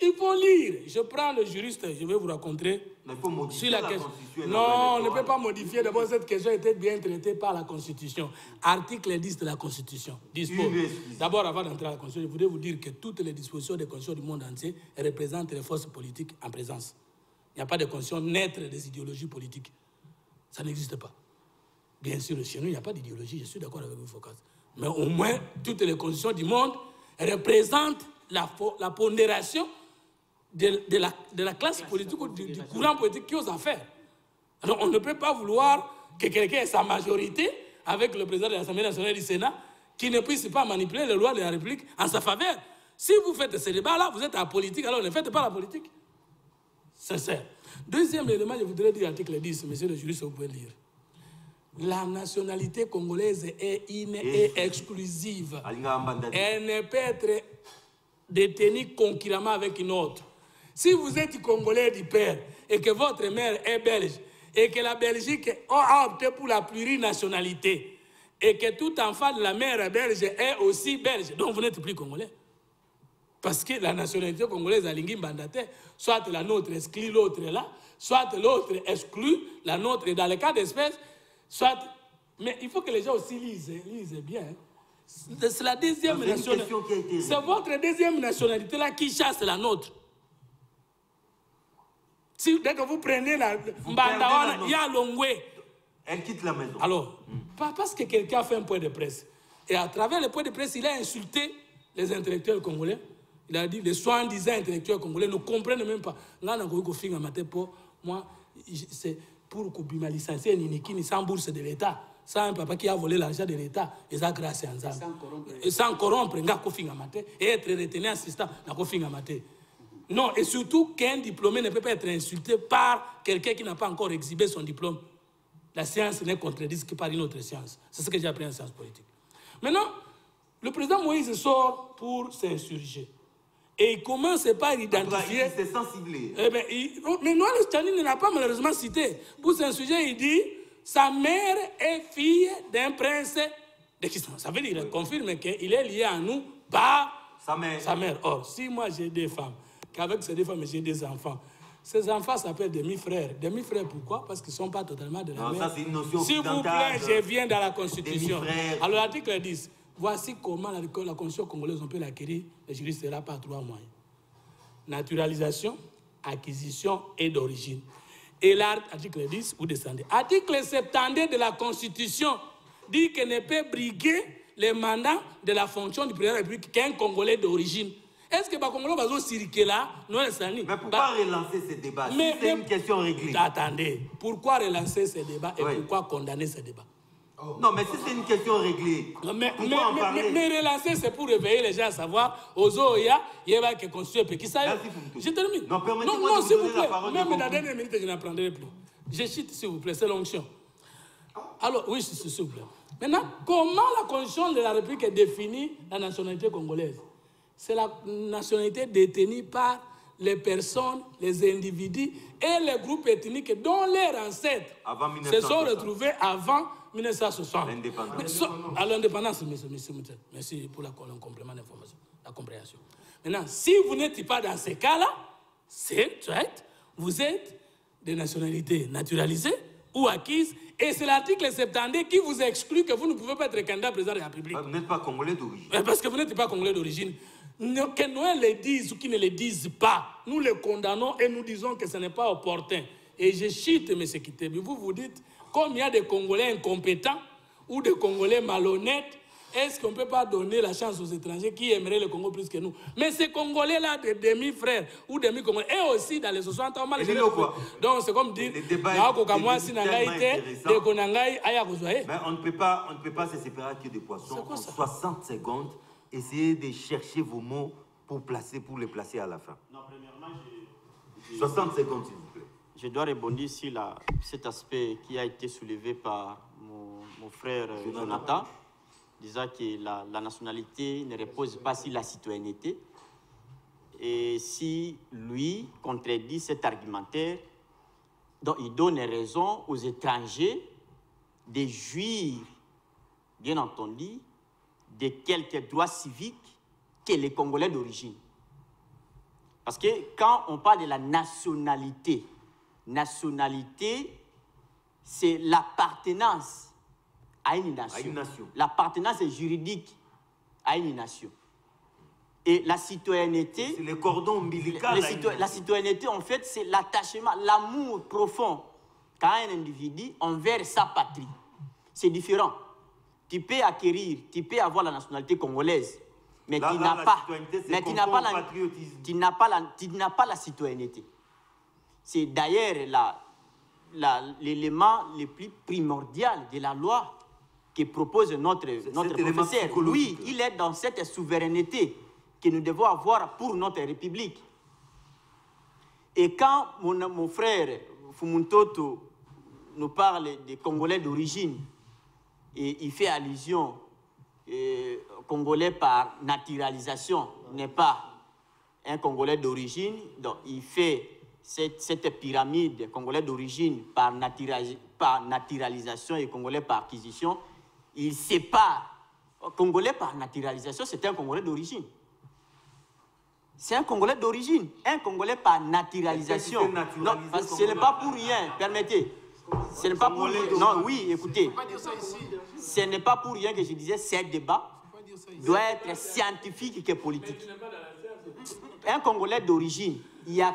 Il faut lire. Je prends le juriste, je vais vous raconter. Mais il faut modifier la Constitution. Non, on ne peut pas modifier. D'abord, cette question était bien traitée par la Constitution. Article 10 de la Constitution dispose. D'abord, avant d'entrer à la Constitution, je voudrais vous dire que toutes les dispositions des constitutions du monde entier représentent les forces politiques en présence. Il n'y a pas de constitution naître des idéologies politiques. Ça n'existe pas. Bien sûr, chez nous, il n'y a pas d'idéologie. Je suis d'accord avec vous, Focas. Mais au moins, toutes les constitutions du monde représentent la pondération de la classe politique ou du courant politique qui ose en faire. Alors, on ne peut pas vouloir que quelqu'un ait sa majorité avec le président de l'Assemblée nationale du Sénat qui ne puisse pas manipuler les lois de la République en sa faveur. Si vous faites ce débat-là, vous êtes en politique, alors ne faites pas la politique. Sincère. Deuxième élément, je voudrais dire l'article 10, monsieur le juriste, vous pouvez lire. La nationalité congolaise est et exclusive. Elle ne peut être détenue concurremment avec une autre. Si vous êtes congolais du père et que votre mère est belge et que la Belgique a opté pour la plurinationalité et que tout enfant de la mère belge est aussi belge, donc vous n'êtes plus congolais. Parce que la nationalité congolaise a l'ingui mandataire, soit la nôtre exclut l'autre là, soit l'autre exclut la nôtre dans le cas d'espèce, soit... Mais il faut que les gens aussi lisent bien. C'est la deuxième nationalité. C'est votre deuxième nationalité là qui chasse la nôtre. Si dès que vous prenez la Mbandawana, il y a Longwe. Elle quitte la maison. Alors, pas parce que quelqu'un a fait un point de presse. Et à travers le point de presse, il a insulté les intellectuels congolais. Il a dit les soi-disant intellectuels congolais ne comprennent même pas. Moi, c'est pour que je licencié Ninikini sans bourse de l'État. Sans un papa qui a volé l'argent de l'État. Et ça grâce à Nzambe. Et sans corrompre, et être retenu assistant, non, et surtout qu'un diplômé ne peut pas être insulté par quelqu'un qui n'a pas encore exhibé son diplôme. La science n'est contredite que par une autre science. C'est ce que j'ai appris en sciences politiques. Maintenant, le président Moïse sort pour s'insurger. Et il commence par identifier... Il s'est sensiblé. Mais Noël Tchani ne l'a pas malheureusement cité. Pour s'insurger, il dit sa mère est fille d'un prince de Kistan. Ça veut dire qu'il confirme qu'il est lié à nous par sa mère. Or, si moi j'ai des femmes, qu'avec ces deux femmes j'ai des enfants, ces enfants s'appellent demi-frères. Demi-frères, pourquoi? Parce qu'ils ne sont pas totalement de la mère. Ça, c'est une notion s'il vous plaît, je viens dans la Constitution. Alors, l'article 10, voici comment la Constitution congolaise, on peut l'acquérir. Le juriste sera par 3 moyens. Naturalisation, acquisition et d'origine. Et l'article 10, vous descendez. Article 70 de la Constitution dit qu'il ne peut briguer les mandats de la fonction du président de la République qu'un Congolais d'origine. Est-ce que les Congolais vont circuler là? Non, mais pourquoi relancer ce débat? C'est une question réglée. Attendez, pourquoi relancer ce débat et pourquoi condamner ce débat? Non, mais si c'est une question réglée, mais relancer, c'est pour réveiller les gens à savoir, Ozoya, il y a que construire Pékissa. Je termine. Non, permettez-moi de vous donner la parole. Même dans la dernière minute, je n'apprendrai plus. Je cite, s'il vous plaît, c'est l'onction. Alors, oui, s'il vous plaît. Maintenant, comment la Constitution de la République est définie la nationalité congolaise? C'est la nationalité détenue par les personnes, les individus et les groupes ethniques dont les ancêtres se sont retrouvés avant 1960. À l'indépendance, monsieur. Merci pour le complément d'information, la compréhension. Maintenant, si vous n'êtes pas dans ces cas-là, c'est right, vous êtes des nationalités naturalisées ou acquises, et c'est l'article 70 qui vous exclut que vous ne pouvez pas être candidat président de la République. Vous n'êtes pas congolais d'origine. Parce que vous n'êtes pas congolais d'origine. Que Noël le dise ou qu'il ne le dise pas, nous le condamnons et nous disons que ce n'est pas opportun. Et je chute, M. Kitebi, vous dites, comme il y a des Congolais incompétents ou des Congolais malhonnêtes est-ce qu'on ne peut pas donner la chance aux étrangers qui aimeraient le Congo plus que nous? Mais ces Congolais-là, des demi-frères ou demi-Congolais, et aussi dans les 60 ans, donc c'est comme dire, mais on ne peut pas se séparer que des poissons. En 60 secondes, essayez de chercher vos mots pour les placer à la fin. Non, premièrement, 60 secondes, s'il vous plaît. Je dois rebondir sur cet aspect qui a été soulevé par mon frère Jonathan, disant que la nationalité ne repose pas sur la citoyenneté. Et si lui contredit cet argumentaire, donc il donne raison aux étrangers de jouir, bien entendu, de quelques droits civiques que les Congolais d'origine. Parce que quand on parle de la nationalité, c'est l'appartenance à une nation. L'appartenance juridique à une nation. Et la citoyenneté... C'est le cordon ombilical. La citoyenneté, en fait, c'est l'attachement, l'amour profond qu'a un individu envers sa patrie. C'est différent. Tu peux avoir la nationalité congolaise, mais tu n'as pas la citoyenneté. C'est d'ailleurs l'élément le plus primordial de la loi que propose notre professeur. Oui, il est dans cette souveraineté que nous devons avoir pour notre République. Et quand mon frère Fumuntoto nous parle des Congolais d'origine, et il fait allusion Congolais par naturalisation, n'est pas un Congolais d'origine, donc il fait cette pyramide Congolais d'origine par naturalisation et Congolais par acquisition, il sépare. Congolais par naturalisation, c'est un Congolais d'origine. C'est un Congolais d'origine. Un Congolais par naturalisation. Non, ce n'est pas pour rien, permettez. Ce n'est pas pour rien. Non, oui, écoutez. Ce n'est pas pour rien que je disais ce débat doit être scientifique que politique. Un Congolais d'origine, il y a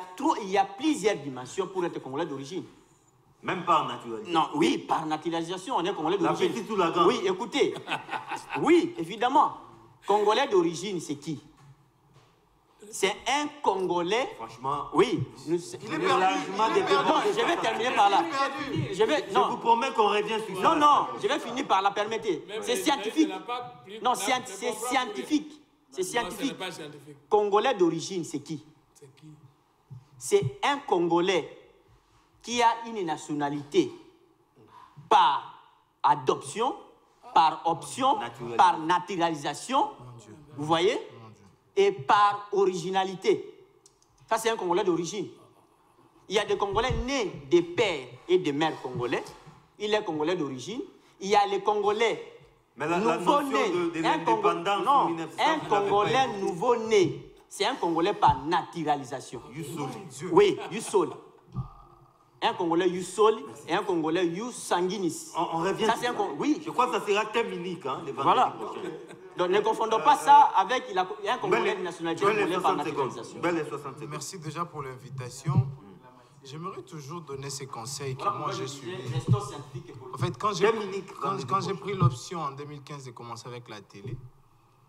plusieurs dimensions pour être Congolais d'origine. Même par naturalisation. Non, oui, par naturalisation, on est Congolais d'origine. Oui, écoutez. Oui, évidemment. Congolais d'origine, c'est qui? C'est un Congolais. Franchement, oui. Il est largement déperdu. Non, je vais terminer par là. Je vous promets qu'on revient sur ça. Non, je vais finir par là, permettez. C'est scientifique. Non, c'est scientifique. C'est scientifique. Congolais d'origine, c'est qui? C'est un Congolais qui a une nationalité par adoption, par option, par naturalisation, vous voyez, et par originalité. Ça, c'est un Congolais d'origine. Il y a des Congolais nés de pères et de mères congolais. Il est Congolais d'origine. Il y a les Congolais nouveau-nés. Un Congolais nouveau-né. C'est un Congolais par naturalisation. Oui, Yussol. Un Congolais Yussol et un Congolais Yussanguinis. On revient. Ça, oui. Je crois que ça sera thème unique, hein, voilà. Donc ne confondons pas ça avec un Congolais de nationalité congolais par naturalisation. Merci déjà pour l'invitation. J'aimerais toujours donner ces conseils que moi j'ai suivis. En fait, quand j'ai pris l'option en 2015 de commencer avec la télé,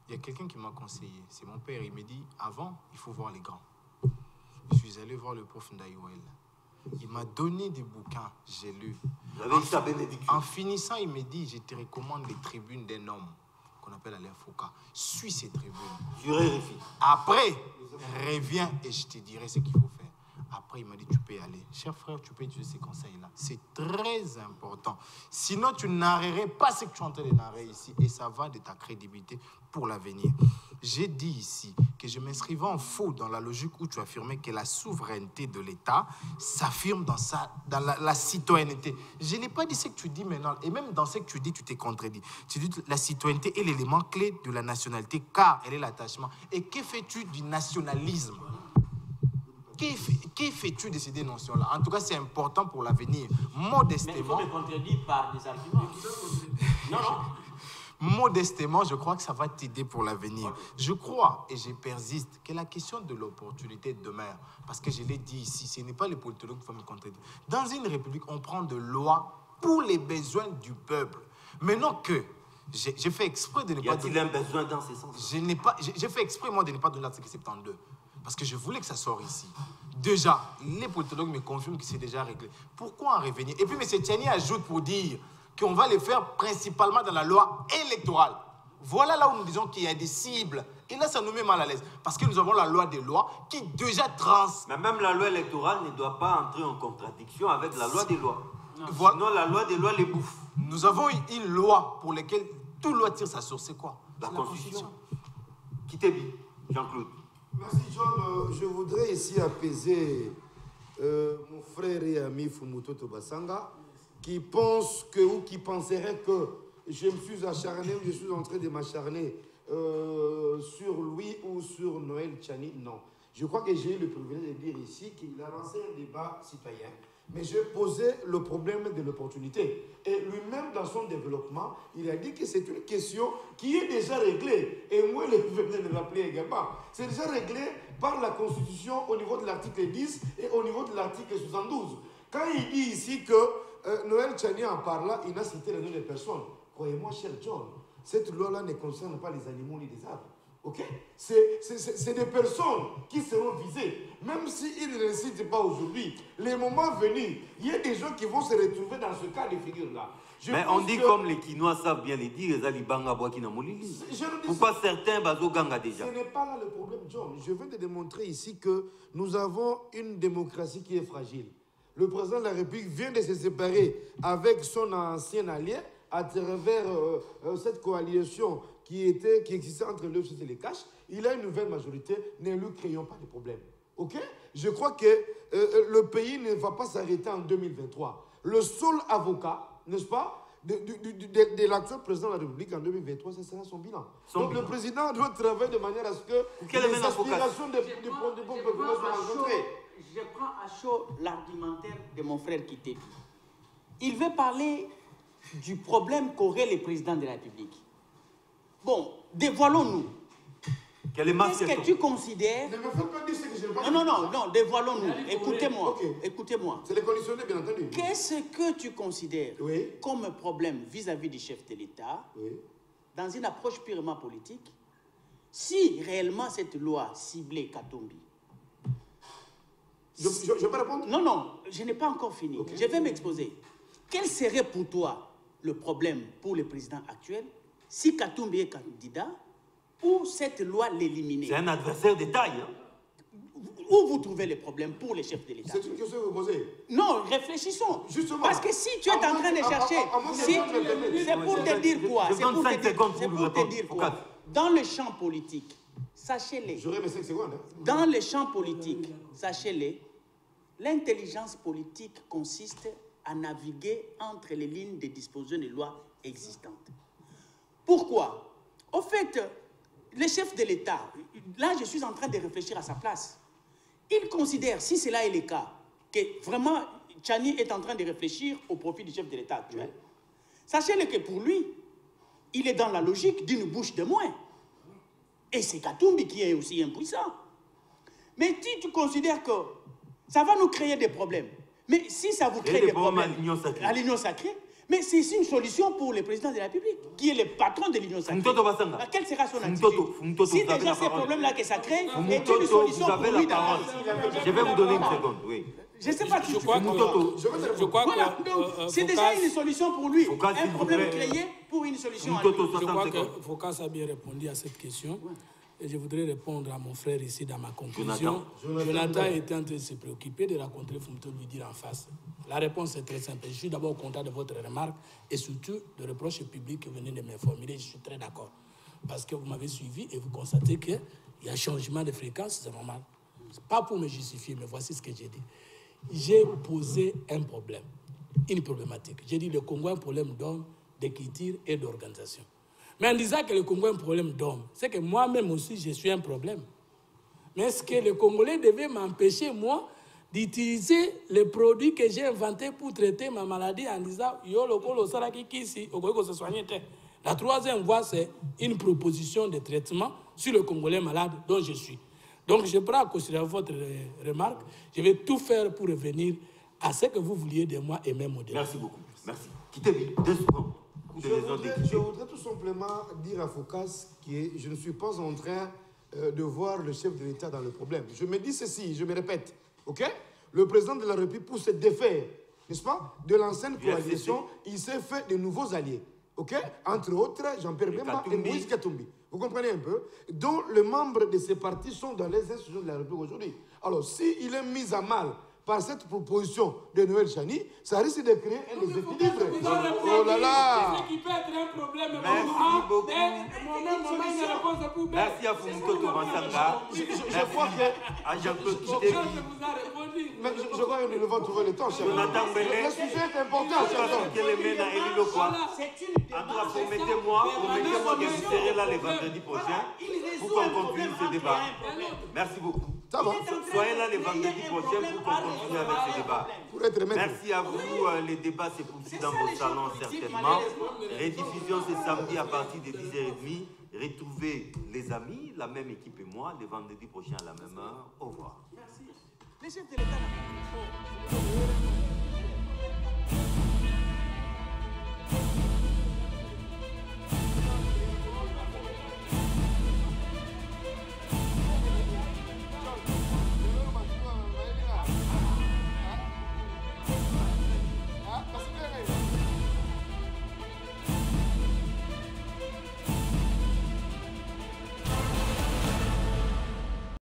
il y a quelqu'un qui m'a conseillé. C'est mon père. Il me dit, avant, il faut voir les grands. Je suis allé voir le prof Ndaïouel. Il m'a donné des bouquins, j'ai lu. En finissant, il me dit, je te recommande les tribunes d'un homme qu'on appelle Alain Foucault. Suis ces tribunes. Après, reviens et je te dirai ce qu'il faut faire. Après, il m'a dit, tu peux y aller. Cher frère, tu peux utiliser ces conseils-là. C'est très important. Sinon, tu narrerais pas ce que tu es en train de narrer ici. Et ça va de ta crédibilité pour l'avenir. J'ai dit ici que je m'inscrivais en faux dans la logique où tu affirmais que la souveraineté de l'État s'affirme dans la citoyenneté. Je n'ai pas dit ce que tu dis maintenant. Et même dans ce que tu dis, tu t'es contredit. Tu dis que la citoyenneté est l'élément clé de la nationalité car elle est l'attachement. Et que fais-tu du nationalisme? Que fais-tu de ces notions-là? En tout cas, c'est important pour l'avenir. Modestement. Mais il faut me contredire par des arguments. Non. Modestement, je crois que ça va t'aider pour l'avenir. Je crois et je persiste que la question de l'opportunité demeure. Parce que je l'ai dit ici, ce n'est pas les politologues qui vont me contredire. Dans une république, on prend de lois pour les besoins du peuple. Maintenant que J'ai fait exprès de ne pas... Y a-t-il un besoin dans ce sens? J'ai fait exprès, moi, de ne pas donner l'article 72. Parce que je voulais que ça sorte ici. Déjà, les politologues me confirment que c'est déjà réglé. Pourquoi en revenir? Et puis, M. Tchani ajoute pour dire qu'on va les faire principalement dans la loi électorale. Voilà là où nous disons qu'il y a des cibles. Et là, ça nous met mal à l'aise. Parce que nous avons la loi des lois qui déjà Mais même la loi électorale ne doit pas entrer en contradiction avec la loi des lois. Voilà. Sinon, la loi des lois les bouffe. Nous avons une loi pour laquelle toute loi tire sa source. C'est quoi? La Constitution. Qui t'est dit, Jean-Claude? Merci, John. Je voudrais ici apaiser mon frère et ami Fumuto Tobasanga, qui pense que, ou qui penserait que je me suis acharné ou je suis en train de m'acharner sur lui ou sur Noël Tchani. Non. Je crois que j'ai eu le privilège de dire ici qu'il a lancé un débat citoyen. Mais je posais le problème de l'opportunité. Et lui-même, dans son développement, il a dit que c'est une question qui est déjà réglée. Et moi, je venais de le rappeler également. C'est déjà réglé par la Constitution au niveau de l'article 10 et au niveau de l'article 72. Quand il dit ici que Noël Tchani, en parlant, il a cité le nom des personnes. Croyez-moi, cher John, cette loi-là ne concerne pas les animaux ni les arbres. Ok? C'est des personnes qui seront visées. Même s'ils ne le citent pas aujourd'hui, les moments venus, il y a des gens qui vont se retrouver dans ce cas de figure-là. Mais on dit comme les Quinois savent bien les dire, les Alibanga Boakina Molili. Pourquoi certains Bazoganga déjà? Ce n'est pas là le problème, John. Je viens de démontrer ici que nous avons une démocratie qui est fragile. Le président de la République vient de se séparer avec son ancien allié à travers cette coalition qui existait entre le et les caches. Il a une nouvelle majorité, ne lui créons pas de problème. Ok? Je crois que le pays ne va pas s'arrêter en 2023. Le seul avocat, n'est-ce pas, de l'actuel président de la République en 2023, ce sera son bilan. Donc le président doit travailler de manière à ce que les aspirations du peuple soient rencontrées. Je prends à chaud l'argumentaire de mon frère qui t'est dit. Il veut parler du problème qu'aurait le président de la République. Bon, dévoilons-nous. Qu'est-ce que tu considères? Ne me faites pas dire ce que je n'ai pas dit. Non, dévoilons-nous. Écoutez-moi. Okay. Écoutez-moi. C'est les conditionné, bien entendu. Qu'est-ce que tu considères comme problème vis-à-vis du chef de l'État, dans une approche purement politique, si réellement cette loi ciblée Katumbi? Je peux répondre? Non, je n'ai pas encore fini. Okay. Je vais m'exposer. Quel serait pour toi le problème pour le président actuel si Katumbi est candidat ou cette loi l'éliminer? C'est un adversaire de taille. Où vous trouvez les problèmes pour les chefs de l'État? C'est une question que vous posez. Non, réfléchissons. Justement. Parce que si tu es en train de chercher, c'est pour te dire quoi? C'est pour te dire quoi? Dans le champ politique, sachez-le. J'aurai mes 5 secondes. Dans le champ politique, sachez-le, l'intelligence politique consiste à naviguer entre les lignes de dispositions des lois existantes. Pourquoi? Au fait, le chef de l'État, là je suis en train de réfléchir à sa place, il considère, si cela est le cas, que vraiment Tchani est en train de réfléchir au profit du chef de l'État actuel. Sachez-le que pour lui, il est dans la logique d'une bouche de moins. Et c'est Katumbi qui est aussi impuissant. Mais si tu considères que ça va nous créer des problèmes, mais si ça vous crée des problèmes à l'Union sacrée, mais c'est une solution pour le président de la République, qui est le patron de l'Union sacrée. Quelle sera son attitude? Si déjà ces problèmes-là que ça crée, est une solution pour lui d'abord. Je vais vous donner une seconde, oui. Je ne sais pas si je crois voilà, donc c'est déjà une solution pour lui. Un problème créé pour une solution à lui. Je crois que Focas a bien répondu à cette question. Et je voudrais répondre à mon frère ici dans ma conclusion. Jonathan était en train de se préoccuper de rencontrer Fumuto, lui dire en face. La réponse est très simple. Je suis d'abord content de votre remarque et surtout de reproches publics que vous venez de m'informer. Je suis très d'accord. Parce que vous m'avez suivi et vous constatez qu'il y a un changement de fréquence, c'est normal. Pas pour me justifier, mais voici ce que j'ai dit. J'ai posé un problème, une problématique. J'ai dit le Congo a un problème d'hommes, d'écriture et d'organisation. Mais en disant que le Congo a un problème d'hommes, c'est que moi-même aussi, je suis un problème. Mais est-ce que les Congolais devaient m'empêcher, moi, d'utiliser les produits que j'ai inventés pour traiter ma maladie en disant « Yo, le Colo, ça, ici, au se soigner ». La troisième voie, c'est une proposition de traitement sur le Congolais malade dont je suis. Donc, je prends en considération votre remarque. Je vais tout faire pour revenir à ce que vous vouliez de moi et même au-delà. Merci beaucoup. Merci. Quittez 2 secondes. Je voudrais tout simplement dire à Focas que je ne suis pas en train de voir le chef de l'État dans le problème. Je me dis ceci, je me répète, ok? Le président de la République, pour se défaire, n'est-ce pas, de l'ancienne coalition, il s'est fait de nouveaux alliés, ok? Entre autres, Jean-Pierre Bemba et Moïse Katumbi. Vous comprenez un peu? Dont les membres de ces partis sont dans les institutions de la République aujourd'hui. Alors, s'il est mis à mal par cette proposition de Noël Chani, ça risque de créer un déséquilibre. Oh là là! Ce qui peut être un problème. Merci beaucoup. Merci à Fumiko Tomansanga. Je crois que... Jean-Claude Kitegi. Mais je crois que nous devons trouver le temps, cher. Le sujet est important, cher. Promettez-moi que vous serez là le vendredi prochain pour qu'on continue ce débat. Merci beaucoup. Ça va. Soyez là le vendredi prochain pour qu'on continue avec ce débat. Merci à vous. Les débats se poursuivent dans vos salons certainement. Rediffusion ce samedi à partir de 10h30. Retrouvez les amis, la même équipe et moi, le vendredi prochain à la même heure. Au revoir. Merci. Les chefs de l'État.